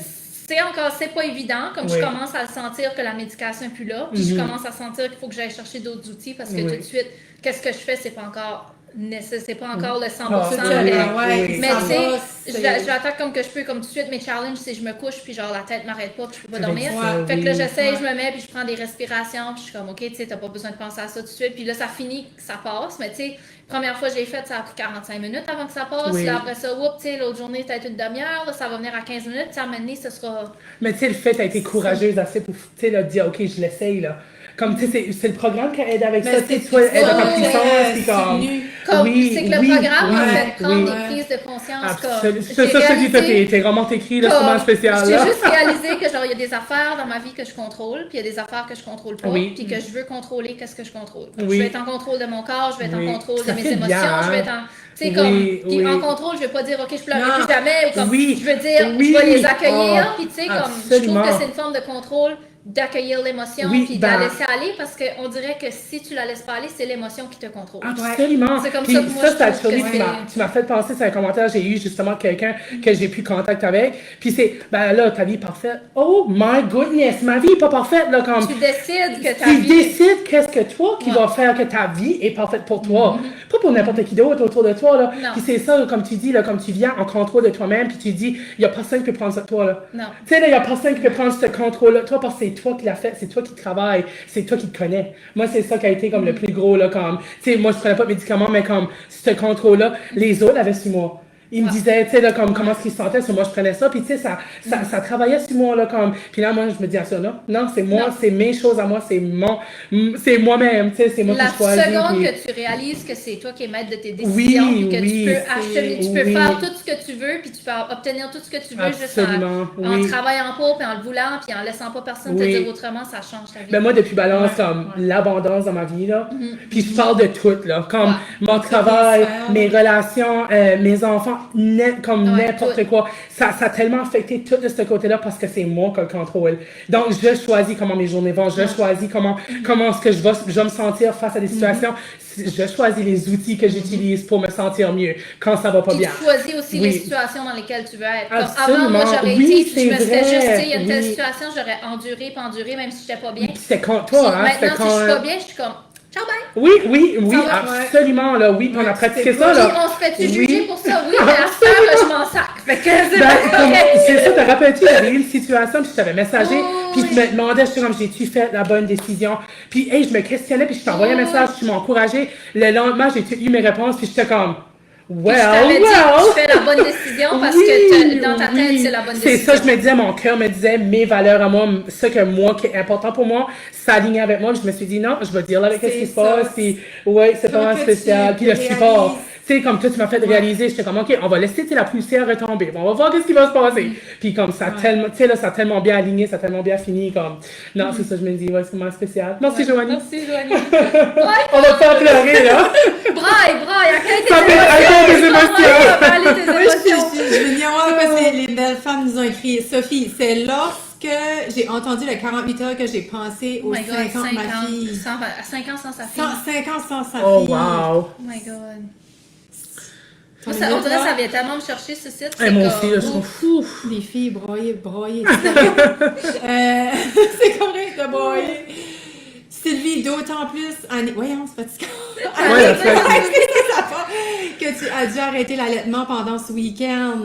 c'est pas évident, comme je Oui. commence à le sentir que la médication n'est plus là, puis je commence à sentir qu'il faut que j'aille chercher d'autres outils parce que Oui. tout de suite, qu'est-ce que je fais, c'est pas encore c'est pas encore le 100%. Ah, mais- oui. mais ça tu sais, va, je c'est- l'attaque comme que je peux, comme tout de suite, mes challenges, c'est je me couche, puis genre la tête m'arrête pas, puis je peux pas C'est dormir. ça, Fait que là, oui. j'essaye, je me mets, puis je prends des respirations, puis je suis comme, OK, tu sais, t'as pas besoin de penser à ça tout de suite. Puis là, ça finit, ça passe, mais tu sais, première fois que je l'ai fait, ça a pris 45 minutes avant que ça passe. Oui. Là, après ça, oups, tu sais, l'autre journée, peut-être une demi-heure, là, ça va venir à 15 minutes, ça m'amener, ce sera. Mais tu sais, le fait, t'as été courageuse assez pour, tu sais, là, dire, OK, je l'essaye, là. Comme, tu sais, c'est le programme qui aide avec Mais ça, tu sais, c'est- toi, aide à ta oui, puissance, puis comme... Comme, Oui, c'est que le oui, programme m'a oui, fait prendre oui. des prises de conscience. Absolument. Comme, Ça, je te dis, t'es vraiment écrit, là, c'est comme, vraiment spécial, j'ai là. juste réalisé que genre il y a des affaires dans ma vie que je contrôle, puis il y a des affaires que je contrôle pas, Oui. puis que je veux contrôler qu'est-ce que je contrôle. Oui. Je vais être en contrôle de mon corps, je vais être Oui. en contrôle Ça de mes fait émotions, bien, je vais hein? être en tu sais Oui, comme puis oui. en contrôle, je vais pas dire OK, je pleure Non. plus jamais ou comme Oui. je veux dire Oui. je vais les accueillir, Oh, puis tu sais comme je trouve absolument. que c'est une forme de contrôle d'accueillir l'émotion Oui, puis de la laisser aller parce qu'on dirait que si tu la laisses pas aller, c'est l'émotion qui te contrôle. Absolument. C'est comme Puis ça que moi, je trouve actually, que tu m'as fait penser sur un commentaire, j'ai eu justement quelqu'un que j'ai pu contact avec, puis c'est, ben là, ta vie est parfaite. Oh my goodness, ma vie est pas parfaite, là, comme... Tu décides que ta Tu vie... décides qu'est-ce que toi qui va faire que ta vie est parfaite pour toi. Pas pour n'importe qui d'autre autour de toi, là. Non. Puis c'est ça, comme tu dis, là, comme tu viens en contrôle de toi-même, puis tu dis, il y a personne qui peut prendre ça de toi, là. Non. Tu sais, là, il y a personne qui peut prendre ce contrôle-là, toi, parce que c'est toi qui l'as fait, c'est toi qui travaille, c'est toi qui te connais. Moi, c'est ça qui a été comme le plus gros, là, comme, tu sais, moi, je prenais pas de médicaments, mais comme, ce contrôle-là, les autres avaient sur moi. Ils me disaient, tu sais, là, comme, comment est-ce qu'ils se sentaient, sur moi, je prenais ça, puis tu sais, ça travaillait sur moi, là, comme, puis là, moi, je me dis, ah, ça, non, c'est moi, Non. c'est mes choses à moi, c'est moi-même, tu sais, c'est moi La qui choisis. seconde puis- que tu réalises que c'est toi qui es maître de tes décisions, Oui, puis que oui, tu peux acheter, tu peux oui. faire tout ce que tu veux, puis tu peux obtenir tout ce que tu veux Absolument, juste en oui. travaillant pas, puis en le voulant, puis en laissant pas personne Oui. te dire autrement, ça change ta vie. Ben moi, depuis Balance, comme l'abondance dans ma vie, là. Puis je parle de tout, là. Comme mon travail, sphères. mes relations, mes enfants, comme Ouais, n'importe tout. quoi. Ça a tellement affecté tout de ce côté-là parce que c'est moi qui le contrôle. Donc, je choisis comment mes journées vont. Je choisis comment est-ce que je vais me sentir face à des situations. Je choisis les outils que j'utilise pour me sentir mieux quand ça va pas Puis bien. tu choisis aussi Oui. les situations dans lesquelles tu veux être. Comme Absolument. avant, moi, j'aurais Oui, été, je me c'est serais vrai. juste, tu sais, il y a une telle Oui. situation, j'aurais enduré, même si j'étais pas bien. Puis c'était contre Puis toi, hein. C'était maintenant, si je suis pas quand... bien, je suis comme, ciao, bye! Oui, Ça va, absolument, là, oui. Puis on a pratiqué ça, Puis là. on se fait-tu Oui. juger pour ça? Oui, mais à ce temps, je m'en sac. Fait que c'est Ben, pas comme- correct. c'est ça, te rappelles-tu, j'avais eu une situation, puis je t'avais messagé, Oh, puis oui. je me demandais, je suis comme, j'ai-tu fait la bonne décision? Puis, hey, je me questionnais, puis je t'envoyais un Oh, message, tu m'as encouragé. Le lendemain, j'ai eu mes réponses, puis j'étais comme, Puis je t'avais dit, tu fais la bonne décision parce que dans ta tête, c'est la bonne C'est décision. ça, je me disais, mon cœur me disait, mes valeurs à moi, ce que moi, qui est important pour moi, s'alignait avec moi. Je me suis dit, non, je vais dire là avec ce C'est qui se ça. passe, puis ouais, c'est Faut vraiment que spécial. tu Puis le support. réalises. Tu sais, comme toi, tu m'as fait réaliser, j'étais comme, OK, on va laisser tu sais, la poussière retomber. Bon, on va voir qu'est-ce qui va se passer. Puis comme ça, tellement, tu sais, là, ça a tellement bien aligné, ça a tellement bien fini, comme, non, c'est ça, je me dis, ouais, c'est vraiment spécial. Merci, Joanie. Merci, Joanie. On va te faire pleurer, là. Braille, accueille tes Ça fait accueille tes émotions. Parler tes Moi, émotions. je vais venir voir parce que les belles femmes nous ont écrit. Sophie, c'est lorsque j'ai entendu le 48 heures que j'ai pensé Oh aux my God, 5 ans de ma fille. à 5 ans sans sa fille. 5 ans sans sa Oh, fille. wow. Oh my God. Ton Moi, on dirait que là, ça vient tellement me chercher ce site. Et moi aussi, là, je trouve fou. Les filles broyées. C'est correct de broyer. Sylvie, d'autant plus, voyons, c'est fatigant. Ouais, la Que tu as dû arrêter l'allaitement pendant ce week-end.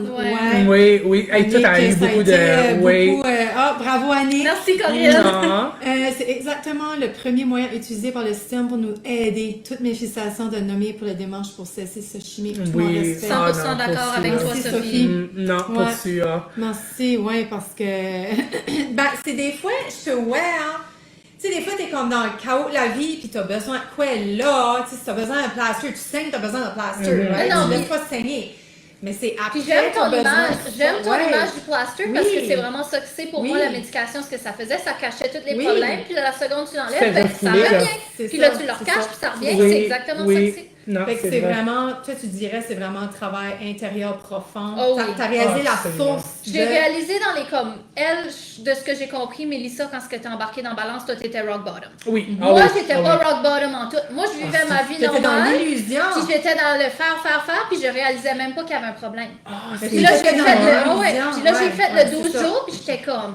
Oui, oui. Hey, toi, t'as Annick, eu ça a beaucoup été, de. Oui. beaucoup, bravo Annick. Merci, Corinne. Non. C'est exactement le premier moyen utilisé par le système pour nous aider. Toutes mes félicitations de nommer pour le démarche pour cesser ce chimique. Tout mon Oui. respect. 100% Ah, non, d'accord pas avec sûr. toi, Merci, Sophie. Sophie. Non, pas Ouais. sûr. Merci, ouais, parce que. Ben, c'est des fois, je te ouais, hein. Tu sais, des fois, t'es comme dans le chaos de la vie, puis t'as besoin de quoi là? Tu sais, si t'as besoin d'un plaster, tu saignes, t'as besoin d'un plaster, right? Non, Tu mais- laisses pas saigner. Mais c'est après. Puis j'aime t'as ton besoin image, de ça. j'aime ton Ouais. image du plaster parce Oui. que c'est vraiment ça que c'est pour Oui. moi la médication, ce que ça faisait, ça cachait tous les Oui. problèmes, puis la seconde tu l'enlèves, C'est ben, ça refoulé, là. revient. C'est Puis ça, là tu le c'est recaches, ça. puis ça revient, Oui, c'est exactement ça oui. que c'est. Non, Fait que c'est c'est vrai. vraiment, toi tu dirais, c'est vraiment un travail intérieur profond. Oh oui. T'as réalisé la Absolument. source. J'ai réalisé dans les comme elle, de ce que j'ai compris, Mélissa, quand tu t'es embarquée dans Balance, toi t'étais rock bottom. Oui. Moi, j'étais pas rock bottom en tout. Moi, je vivais ma vie T'étais dans normale. l'illusion. Puis j'étais dans le faire, puis je réalisais même pas qu'il y avait un problème. c'est Puis là, j'ai fait dans le, l'illusion. puis là, j'ai Ouais, fait ouais, le 12 c'est ça. jours, puis j'étais comme,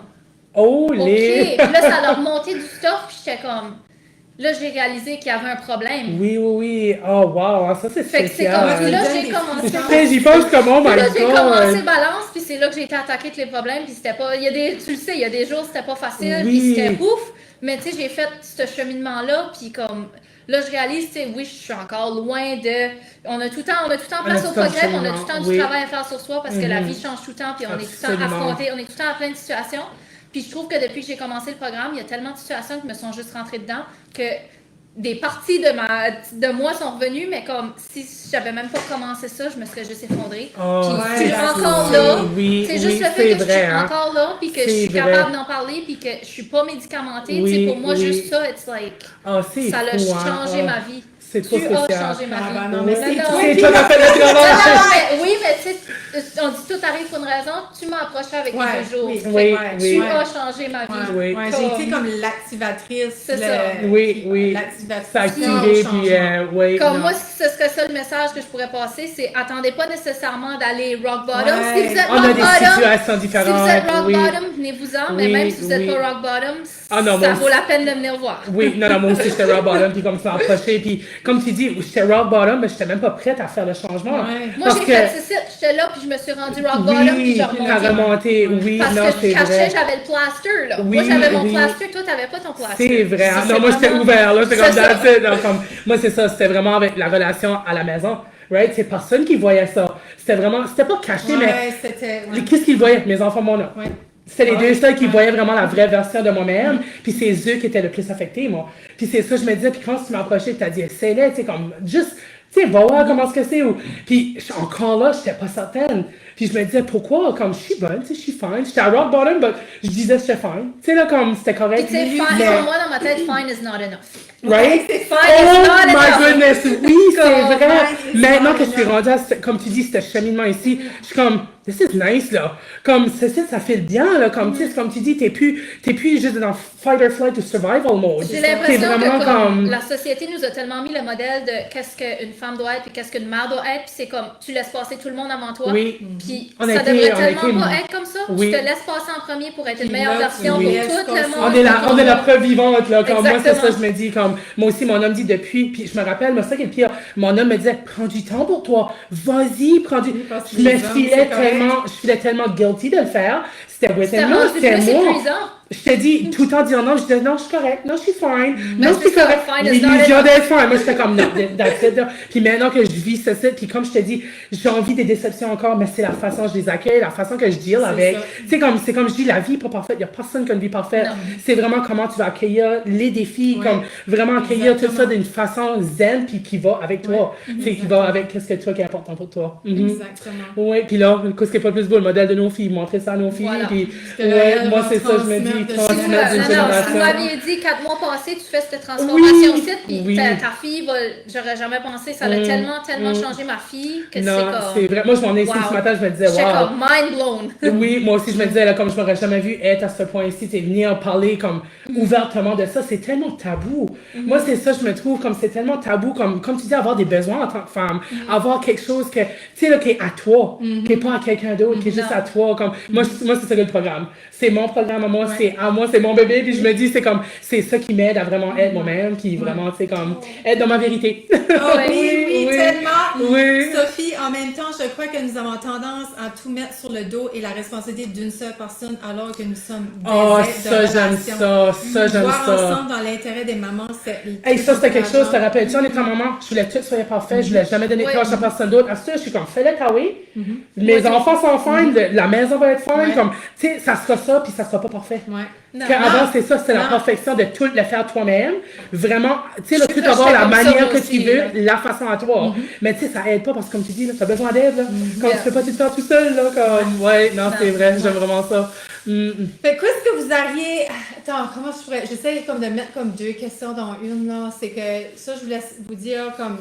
Oh, OK. les. Puis là, ça a remonté du stuff, puis j'étais comme, là, j'ai réalisé qu'il y avait un problème. Oui, oui, oui. Oh, wow. Ça, c'est Fait que c'est spécial. comme, puis là, Donne j'ai des commencé. Après, j'y pense comme, oh Puis my là, j'ai commencé god. Balance, puis c'est là que j'ai été attaquée avec les problèmes, puis c'était pas, il y a des, tu le sais, il y a des jours c'était pas facile, Oui. puis c'était ouf, mais tu sais, j'ai fait ce cheminement-là, puis comme, là, je réalise, tu sais, oui, je suis encore loin de, on a tout le temps place au progrès, puis on a tout le temps du Oui. travail à faire sur soi, parce que la vie change tout le temps, puis on est tout le temps Absolument. affronté, on est tout le temps à plein de situations, puis je trouve que depuis que j'ai commencé le programme, il y a tellement de situations qui me sont juste rentrées dedans, que des parties de moi sont revenues, mais comme si j'avais même pas commencé ça, je me serais juste effondrée. Oh, Puis ouais, je suis ben, encore c'est- là. oui, C'est juste oui, le fait c'est que je vrai, suis hein. encore là, puis que je C'est suis vrai. capable d'en parler, puis que je suis pas médicamentée. Oui, Tu sais, pour moi, oui. juste ça, it's like, Oh, c'est ça a fou, hein. changé Oh. ma vie. C'est trop Tu as spécial. changé ma Ah, vie. ben non, mais c'est Non, toi C'est qui toi qui as fait le Non, travail. non, mais oui, mais tu sais, on dit tout arrive pour une raison. Tu m'as approché avec Ouais, les 2 jours. oui, Fait oui, que oui. Tu as changé ma vie. Oui. Ouais, j'ai été comme l'activatrice. C'est ça. Oui, oui. L'activatrice. Ça a activé, puis oui. Comme non. moi, ce serait ça le message que je pourrais passer, c'est attendez pas nécessairement d'aller rock bottom. Ouais. Si vous êtes On a rock des bottom, situations si différentes. vous êtes rock oui. bottom, venez-vous-en. Mais Oui, même si vous n'êtes oui. pas rock bottom, Ah non, ça moi vaut la peine de venir voir. Oui, non, moi aussi, j'étais rock bottom, puis comme tu m'as approché, puis comme tu dis, j'étais rock bottom, mais j'étais même pas prête à faire le changement. Ouais. Moi, Parce j'ai que, fait c'est ça, j'étais là, puis je me suis rendue rock bottom, puis oui, j'ai à remonté. remonter, oui, Parce non, que c'est je cachais, vrai. j'avais le plaster, là. Oui, Moi, j'avais mon oui. plaster, toi, t'avais pas ton plaster. C'est vrai. Ça, Ah, c'est non, moi, j'étais vraiment- ouvert, là. J'étais comme C'est ça. that's it. Donc, comme, moi, c'est ça. C'était vraiment avec la relation à la maison. Right? C'est personne qui voyait ça. C'était vraiment, c'était pas caché, mais Ouais, c'était. Ouais. qu'est-ce qu'ils voyaient? Mes enfants, mon nom. Ouais. C'était les Ouais. deux seuls qui voyaient vraiment la vraie version de moi-même, puis c'est eux qui étaient le plus affectés, moi. Puis c'est ça, je me disais, puis quand tu m'as approché, tu as dit, essaie-le, tu sais, comme, juste, tu sais, va voir comment ce que c'est. Puis encore là, j'étais pas certaine. Puis je me disais, pourquoi? Comme, je suis bonne, tu sais, je suis fine. J'étais à rock bottom, mais je disais, j'étais fine. Tu sais, là, comme, c'était Puis correct. tu sais, fine, Mais- pour moi, dans ma tête, fine is not enough. Right? Fine is Oh not my enough. goodness, oui, c'est Comme, vrai. fine is Maintenant not que je suis enough. rendue à, comme tu dis, ce cheminement ici, je suis comme, this is nice, là. Comme, ça fait bien, là. Comme, tu sais, comme tu dis, t'es plus juste dans fight or flight ou survival mode. J'ai T'es l'impression vraiment que comme comme, la société nous a tellement mis le modèle de qu'est-ce qu'une femme doit être puis qu'est-ce qu'une mère doit être, puis c'est comme tu laisses passer tout le monde avant toi. Oui. Puis On a ça été- devrait on a tellement été- pas être comme ça. Oui. Tu te laisses passer en premier pour être une Puis meilleure là, version tu pour laisses tout le passer. monde. on est la preuve vivante, là. Comme moi, c'est ça, Exactement. je me dis, comme, moi aussi, mon homme dit depuis, puis je me rappelle, moi, ça qui est le pire, mon homme me disait, prends du temps pour toi, vas-y, prends du. parce que Je me les hommes, filais c'est correct. tellement guilty de le faire. C'était C'était within moi, rendu c'était plus moi. épuisant. Je te dis, tout en disant non, je disais non, je suis correct, non, je suis fine, Mais non, je suis c'est ça, correct. fine is not L'illusion enough. d'être fine. Moi, j'étais comme, non, that's it, là. Puis maintenant que je vis ceci, puis comme je te dis, j'ai envie des déceptions encore, mais c'est la façon dont je les accueille, la façon que je deal avec. ça. Tu sais, c'est comme je dis, la vie n'est pas parfaite, il n'y a personne qui a une vie parfaite. Non. C'est vraiment comment tu vas accueillir les défis, Ouais. comme vraiment accueillir tout ça Exactement. d'une façon zen, puis qui va avec toi. Tu sais, qui va avec qu'est-ce que toi qui est important pour toi. Mhm. Exactement. Oui, puis là, qu'est-ce qui est pas plus beau, le modèle de nos filles, montrer ça à nos filles, Voilà. puis que ouais, elles moi vont c'est ça, je me dis, transmettre de transmettre chez d'une elles. Non, si génération. vous m'aviez dit 4 mois passés, tu fais cette transformation Oui, ici, puis oui. ta fille va, j'aurais jamais pensé, ça a tellement changé ma fille que Non, c'est c'est comme. vrai. Moi, je m'en ai ici Wow. ce matin, je me disais, J'étais wow. comme mind blown. Oui, moi aussi, je me disais, là, comme je m'aurais jamais vu être à ce point ici, c'est venir parler comme ouvertement de ça, c'est tellement tabou. Moi, c'est ça, je me trouve comme c'est tellement tabou, comme tu dis, avoir des besoins en tant que femme, avoir quelque chose que, tu sais, là, qui est à toi, qui est pas à quelqu'un d'autre, qui est juste Non. à toi. Comme, moi, c'est ça que le programme. C'est mon programme à moi, c'est à moi, c'est mon bébé, puis je me dis, c'est comme, c'est ça qui m'aide à vraiment être moi-même, puis vraiment, c'est comme, être dans ma vérité. Oh, oui, Oui, oui, oui. tellement. Oui. Sophie, en même temps, je crois que nous avons tendance à tout mettre sur le dos et la responsabilité d'une seule personne alors que nous sommes des Oh, êtres de ça, j'aime relation. ça, j'aime Voir ça. ensemble dans l'intérêt des mamans, c'est... Hey, ça, c'était quelque chose, te rappelles-tu, en étant maman, je voulais que tout soit parfait, je voulais jamais donner de Oui. tâche à personne d'autre. À ça, je suis comme, fais-le Kawi. Mes Oui. enfants sont fine, la maison va être fine, Ouais. comme, tu sais, ça sera ça, puis ça sera pas parfait. Ouais. Non. Avant, c'est ça, c'est la Non. perfection de tout le faire toi-même. Vraiment, tu sais, là, Je tout suis avoir la comme ça, manière moi que aussi, tu veux, là. la façon à toi. Mais tu sais, ça aide pas parce que, comme tu dis, là, t'as besoin d'aide, là. Comme Yeah. tu peux pas tout faire tout seul, là, comme, ouais, non, c'est vrai, j'aime vraiment ça. Fait que qu'est-ce que vous auriez... Attends, comment je pourrais... J'essaie comme de mettre comme deux questions dans une, là. C'est que ça, je voulais vous dire comme...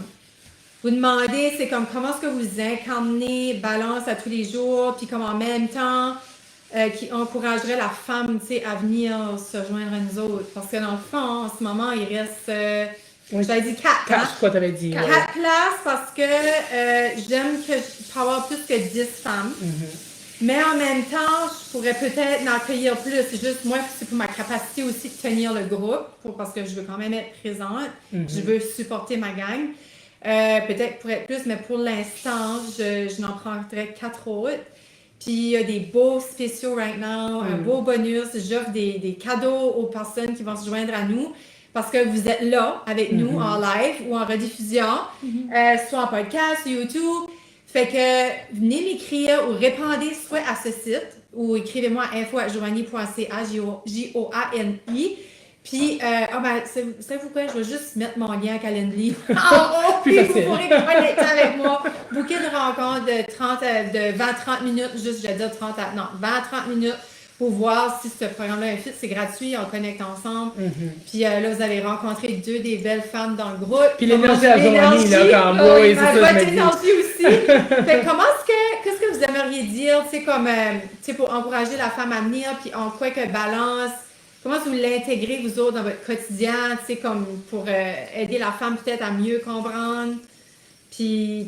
Vous demandez, c'est comme comment est-ce que vous incarnez balance à tous les jours, puis comme en même temps, qui encouragerait la femme, tu sais, à venir se joindre à nous autres. Parce que dans le fond, en ce moment, il reste... Oui. j'avais dit 4, hein? Je crois que t'avais dit. 4 ouais. places parce que j'aime que je peux avoir plus que 10 femmes. Mais en même temps, je pourrais peut-être en accueillir plus. C'est juste, moi, c'est pour ma capacité aussi de tenir le groupe, parce que je veux quand même être présente. Je veux supporter ma gang. Peut-être pour être plus, mais pour l'instant, je n'en prendrai 4 autres. Puis il y a des beaux spéciaux right now, un beau bonus. J'offre des cadeaux aux personnes qui vont se joindre à nous. Parce que vous êtes là avec nous en live ou en rediffusion, soit en podcast, sur YouTube. Fait que venez m'écrire ou répondez soit à ce site ou écrivez-moi à info@joanie.ca, Joani. Puis, savez-vous quoi, je vais juste mettre mon lien Calendly en haut, Plus puis vous facile. pourrez connecter avec moi. Booker une rencontre de 20-30 minutes, juste, je vais dire 20 à 30 minutes pour voir si ce programme-là est fit. C'est gratuit, on connecte ensemble. Puis là, vous allez rencontrer 2 des belles femmes dans le groupe. Puis l'énergie à Joanie, là, comme, oui, c'est ça, je Votre me dis. énergie aussi. Fait que qu'est-ce que vous aimeriez dire, tu sais, comme, tu sais, pour encourager la femme à venir, puis en quoi que balance, comment vous l'intégrez, vous autres, dans votre quotidien, tu sais, comme pour aider la femme peut-être à mieux comprendre, puis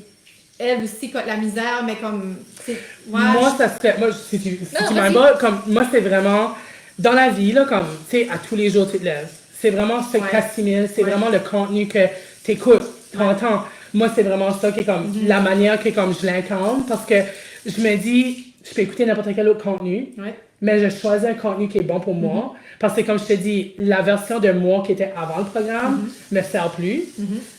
elle aussi, la misère, mais comme, tu sais, Moi, ça serait, moi, si tu m'aimes, comme, moi, c'est vraiment, dans la vie, là, comme, tu sais, à tous les jours, tu te lèves. C'est vraiment ce que tu assimiles, c'est vraiment le contenu que tu écoutes, tu entends. Moi, c'est vraiment ça qui est comme la manière que comme je l'incarne, parce que je me dis, je peux écouter n'importe quel autre contenu, mais je choisis un contenu qui est bon pour moi, parce que comme je te dis, la version de moi qui était avant le programme me sert plus,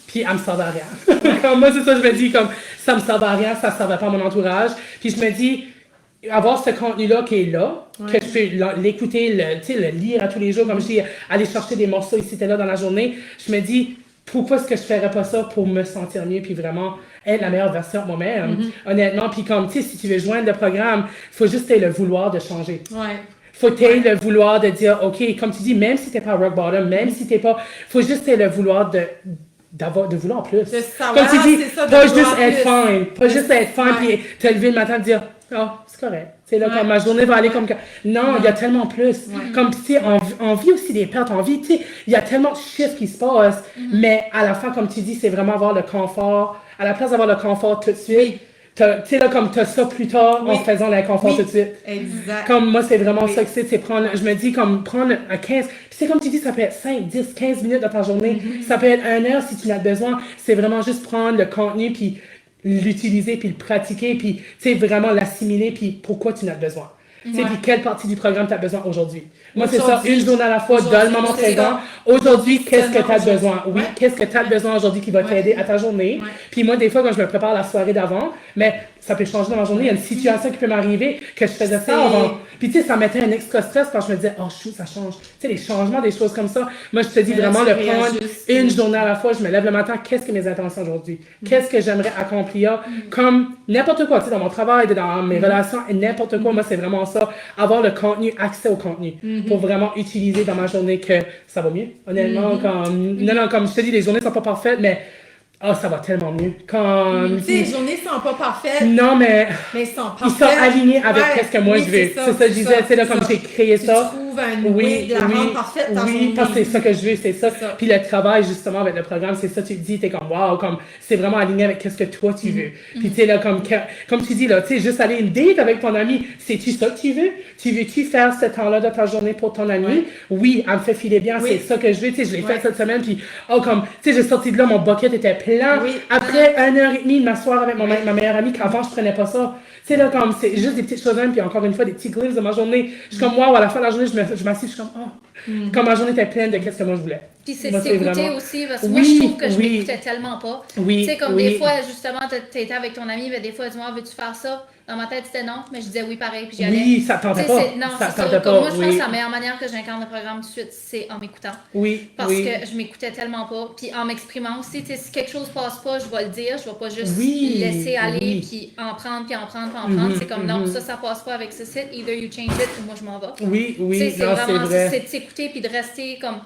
puis elle me servait à rien. Comme moi, c'est ça, je me dis, comme, ça me servait à rien, ça ne servait pas à mon entourage, puis je me dis, avoir ce contenu-là qui est là, que je peux l'écouter, le lire à tous les jours, comme je dis, aller chercher des morceaux ici et là dans la journée, je me dis, pourquoi est-ce que je ferais pas ça pour me sentir mieux, puis vraiment être la meilleure version de moi-même, honnêtement, puis comme, tu sais, si tu veux joindre le programme, il faut juste le vouloir de changer. Faut t'aider le vouloir de dire, OK, comme tu dis, même si t'es pas rock bottom, même si t'es pas, faut juste le vouloir de vouloir plus. De savoir, comme tu dis, c'est ça, de pas vouloir juste être plus. fine, pas juste être fine, puis te lever le matin et dire, oh, c'est correct. C'est là, comme ma journée va aller comme que. Non, il y a tellement plus. Comme, tu sais, on vit aussi des pertes, on vit, tu sais, il y a tellement de chiffres qui se passent, mais à la fin, comme tu dis, c'est vraiment avoir le confort. À la place d'avoir le confort tout de suite, tu sais, là, comme tu as ça plus tard en faisant l'inconfort tout de suite. Exact. Comme moi, c'est vraiment ça que c'est prendre, je me dis, comme prendre un 15, puis c'est comme tu dis, ça peut être 5, 10, 15 minutes dans ta journée, ça peut être 1 heure si tu en as besoin, c'est vraiment juste prendre le contenu, puis l'utiliser, puis le pratiquer, puis, tu sais, vraiment l'assimiler, puis pourquoi tu en as besoin. Tu sais, puis quelle partie du programme tu as besoin aujourd'hui. Moi, c'est ça, une journée à la fois, dans le moment présent. Aujourd'hui, qu'est-ce que tu as besoin? Oui, qu'est-ce que tu as besoin aujourd'hui qui va t'aider à ta journée? Puis moi, des fois, quand je me prépare la soirée d'avant, mais ça peut changer dans ma journée. Il y a une situation qui peut m'arriver que je faisais ça avant. Puis tu sais, ça mettait un extra stress parce que je me disais, oh, chou, ça change. Tu sais, les changements, des choses comme ça. Moi, je te dis vraiment le prendre une journée à la fois. Je me lève le matin, qu'est-ce que mes intentions aujourd'hui? Qu'est-ce que j'aimerais accomplir? Comme n'importe quoi, tu sais, dans mon travail, dans mes relations, et n'importe quoi. Moi, c'est vraiment ça. Avoir le contenu, accès au contenu. Pour vraiment utiliser dans ma journée que ça va mieux. Honnêtement, comme, non, comme je te dis, les journées sont pas parfaites, mais oh, ça va tellement mieux. Comme, Tu sais, les journées sont pas parfaites. non, mais ils sont ils sont alignés avec ce que moi je veux. C'est ça que je disais, tu sais, là, comme j'ai créé ça. Tu trouves un way de la rendre parfaite ta journée. Parce que c'est ça que je veux, c'est ça. Puis le travail, justement, avec le programme, c'est ça, tu te dis, t'es comme, wow, comme, c'est vraiment aligné avec ce que toi tu veux. Puis tu sais, là, comme tu dis, là, tu sais, juste aller une date avec ton ami, c'est-tu ça que tu veux? Tu veux-tu faire ce temps-là de ta journée pour ton ami? Oui, elle me fait filer bien, c'est ça que je veux, tu sais, je l'ai fait cette semaine, puis, oh, comme, tu sais, j'ai sorti de là, mon bucket était plein. Après 1h30 de m'asseoir avec ma meilleure amie, qu'avant je prenais pas ça. Tu sais, là, comme, c'est juste des petites choses, puis encore une fois, des petits glimpses de ma journée. Je suis comme, wow, à la fin de la journée, je m'assieds, je suis comme, oh, comme ma journée était pleine de qu'est-ce que moi je voulais. Puis c'est Moi, s'écouter vraiment aussi, parce que moi, je trouve que je m'écoutais tellement pas. Tu sais, comme des fois, justement, t'étais avec ton ami, mais des fois, dis-moi, veux-tu faire ça? Dans ma tête, c'était non, mais je disais oui pareil, puis j'y allais. Oui, ça tentait pas. Non, ça c'est tentait ça. pas. Moi, je pense que la meilleure manière que j'incarne le programme tout de suite, c'est en m'écoutant. Oui, Parce que je m'écoutais tellement pas. Puis en m'exprimant aussi, tu sais, si quelque chose passe pas, je vais le dire. Je vais pas juste laisser aller, puis en prendre, puis en prendre, puis en prendre. C'est comme non, ça passe pas avec ce site. Either you change it, ou moi je m'en vais. Oui, c'est non, vraiment, c'est vrai. c'est de s'écouter, puis de rester comme.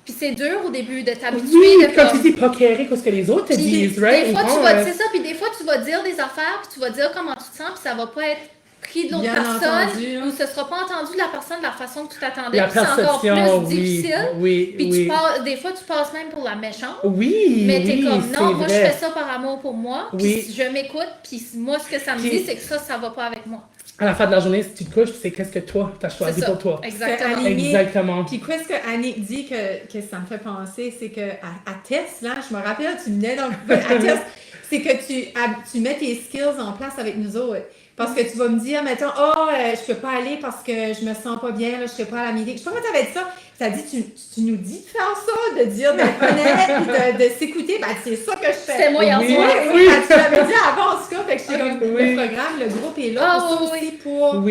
Puis c'est dur au début de t'habituer. Oui, de comme tu dis, pas carré ce que les autres te disent, right? Des fois, c'est ça, puis des fois, tu vas dire des affaires, puis tu vas dire comment tu te sens, puis ça va pas être pris de l'autre personne, ou ce sera pas entendu de la personne de la façon que tu t'attendais, puis c'est encore plus difficile. Puis des fois, tu passes même pour la méchante. Mais t'es comme, non, moi, je fais ça par amour pour moi, puis je m'écoute, puis moi, ce que ça me dit, c'est que ça va pas avec moi. À la fin de la journée, si tu te couches, c'est qu'est-ce que toi, t'as choisi pour toi. Exactement. Puis qu'est-ce que Annick dit que ça me fait penser, c'est que à Tess, là, je me rappelle, tu venais dans le à Tess, c'est que tu mets tes skills en place avec nous autres. Parce que tu vas me dire, mettons, je peux pas aller parce que je me sens pas bien, là, je serai pas à la meeting. Je sais pas comment t'avais dit ça. T'as dit, tu nous dis de faire ça, de dire d'être honnête, de s'écouter. Ben, c'est ça que je fais. C'était moi hier soir. Oui. Tu l'avais dit avant, en tout cas. Fait que j'étais comme, le programme, le groupe est là pour ça aussi, pour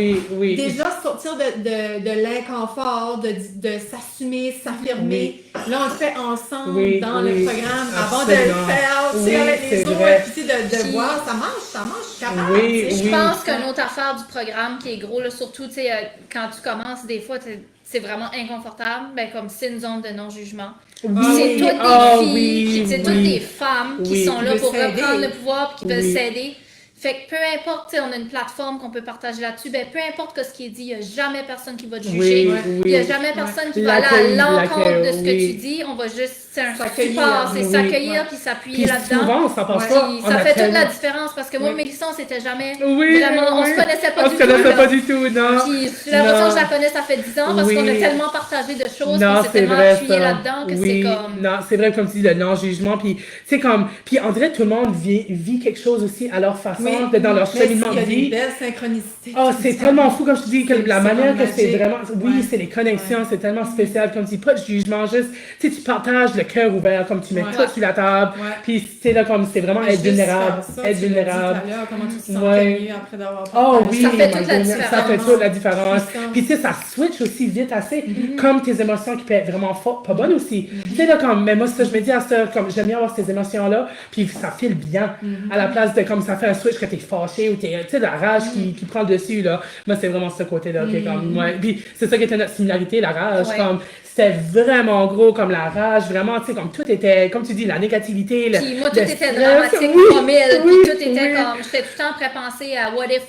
déjà sortir de l'inconfort, de s'assumer, s'affirmer. Là, on le fait ensemble dans le programme avant de le faire, avec les autres. Puis, de voir, ça marche, je suis capable. Je pense pense qu'une autre affaire du programme qui est gros, là, surtout, tu sais, quand tu commences, des fois, c'est vraiment inconfortable, ben, comme c'est une zone de non-jugement. C'est toutes des filles, c'est toutes des femmes qui sont là pour reprendre le pouvoir et qui veulent s'aider. Fait que peu importe, on a une plateforme qu'on peut partager là-dessus, ben peu importe ce qui est dit, il n'y a jamais personne qui va te juger. Il n'y a jamais personne qui va aller à l'encontre de ce que tu dis. On va juste, c'est un support, c'est s'accueillir puis s'appuyer là-dedans. Souvent, on s'en pense pas. Ça fait toute la différence parce que moi, Mélissa, on s'était jamais vraiment, on se connaissait pas du tout. On se connaissait pas du tout, non. Puis l'impression que je la connais, ça fait 10 ans parce qu'on a tellement partagé de choses, on s'est tellement appuyé là-dedans que c'est comme... Non, c'est vrai, comme tu dis, le non-jugement, puis c'est comme... Puis on dirait que tout le monde vit quelque chose aussi à leur façon, dans leur cheminement de vie. Il y a des belles synchronicités. Oh, c'est tellement fou, comme je te dis, que la manière que c'est vraiment... Oui, c'est les connexions, c'est tellement spécial, comme tu dis, pas de jugement, juste, tu sais, tu partages le cœur ouvert, comme tu mets tout sur la table, puis tu sais, là, comme c'est vraiment être vulnérable, être vulnérable. Comment tu te sens mieux après d'avoir Oh oui, ça fait toute la différence. Ça fait toute la différence. Puis tu sais, ça switch aussi vite assez, comme tes émotions qui peuvent être vraiment fortes, pas bonnes aussi. Tu sais, là, comme, mais moi, ça, je me dis à ça, comme, j'aime bien avoir ces émotions-là, puis ça file bien, à la place de, comme, ça fait un switch que t'es fâché ou t'es, tu sais, la rage qui prend le dessus, là. Moi, c'est vraiment ce côté-là, qui est comme, puis c'est ça qui était notre similarité, la rage, comme, c'était vraiment gros, comme la rage, vraiment, tu sais, comme tout était, comme tu dis, la négativité, puis moi, tout était dramatique, 3000, puis tout était comme, j'étais tout le temps pré-pensée à what if,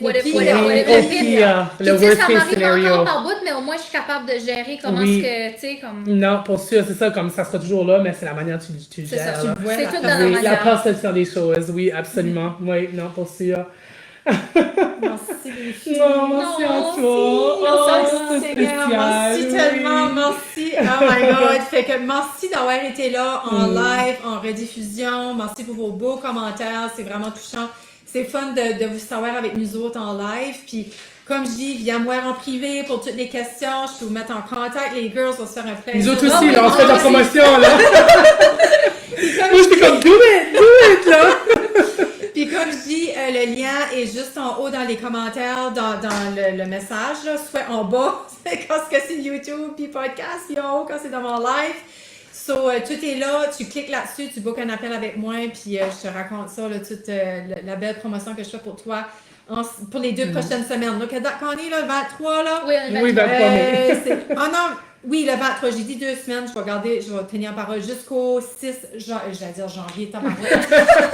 le worst case scenario. Encore par bout, mais au moins, je suis capable de gérer comment est-ce que, tu sais, comme... Non, pour sûr, c'est ça, comme ça sera toujours là, mais c'est la manière dont tu le gères. C'est tout dans la manière. La perception des choses, oui, absolument. Oui, non, pour sûr. Merci les filles. Merci à toi. Merci tellement, merci. Oh my God. Fait que merci d'avoir été là en live, en rediffusion. Merci pour vos beaux commentaires. C'est vraiment touchant. C'est fun de vous savoir avec nous autres en live. Puis, comme je dis, viens me voir en privé pour toutes les questions. Je peux vous mettre en contact. Les girls vont se faire un plaisir. Nous autres aussi, là, on se fait de la promotion, là. Moi, je suis comme, do it, là. Puis comme je dis, le lien est juste en haut dans les commentaires, dans le message, là, soit en bas quand c'est YouTube, puis podcast, puis en haut quand c'est dans mon live. So, tout est là, tu cliques là-dessus, tu bookes un appel avec moi, puis je te raconte ça, là, toute la belle promotion que je fais pour toi pour les 2 prochaines semaines. Donc, quand on est là, le 23, là? Oui, 23. Oh non! Oui, le 23, j'ai dit 2 semaines, je vais tenir parole jusqu'au 6 janvier, tabarouette.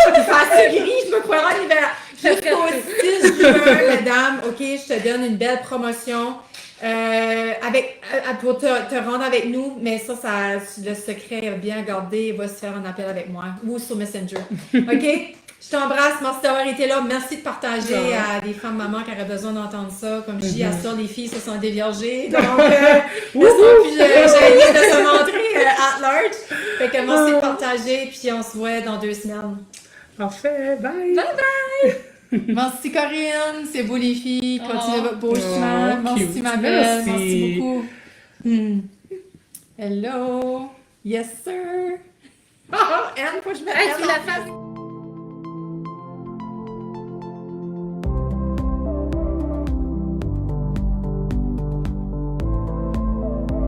Il fait assez gris, je me croirais en hiver. Jusqu'au 6 juin, madame, ok, je te donne une belle promotion pour te rendre avec nous, mais ça, le secret est bien gardé, va se faire un appel avec moi ou sur Messenger. Ok? Je t'embrasse, merci d'avoir été là. Merci de partager à des femmes mamans qui auraient besoin d'entendre ça. Comme je dis, à ça, les filles se sont déviergées. Donc, elles sont plus gênées de se montrer at large. Fait que merci de partager, puis on se voit dans 2 semaines. Parfait, bye! Bye bye! Merci Corinne, c'est beau les filles. Continuez votre beau chemin. Merci ma belle, merci beaucoup. Hello! Yes sir! Anne, faut que je mette Hey, tu la fasses.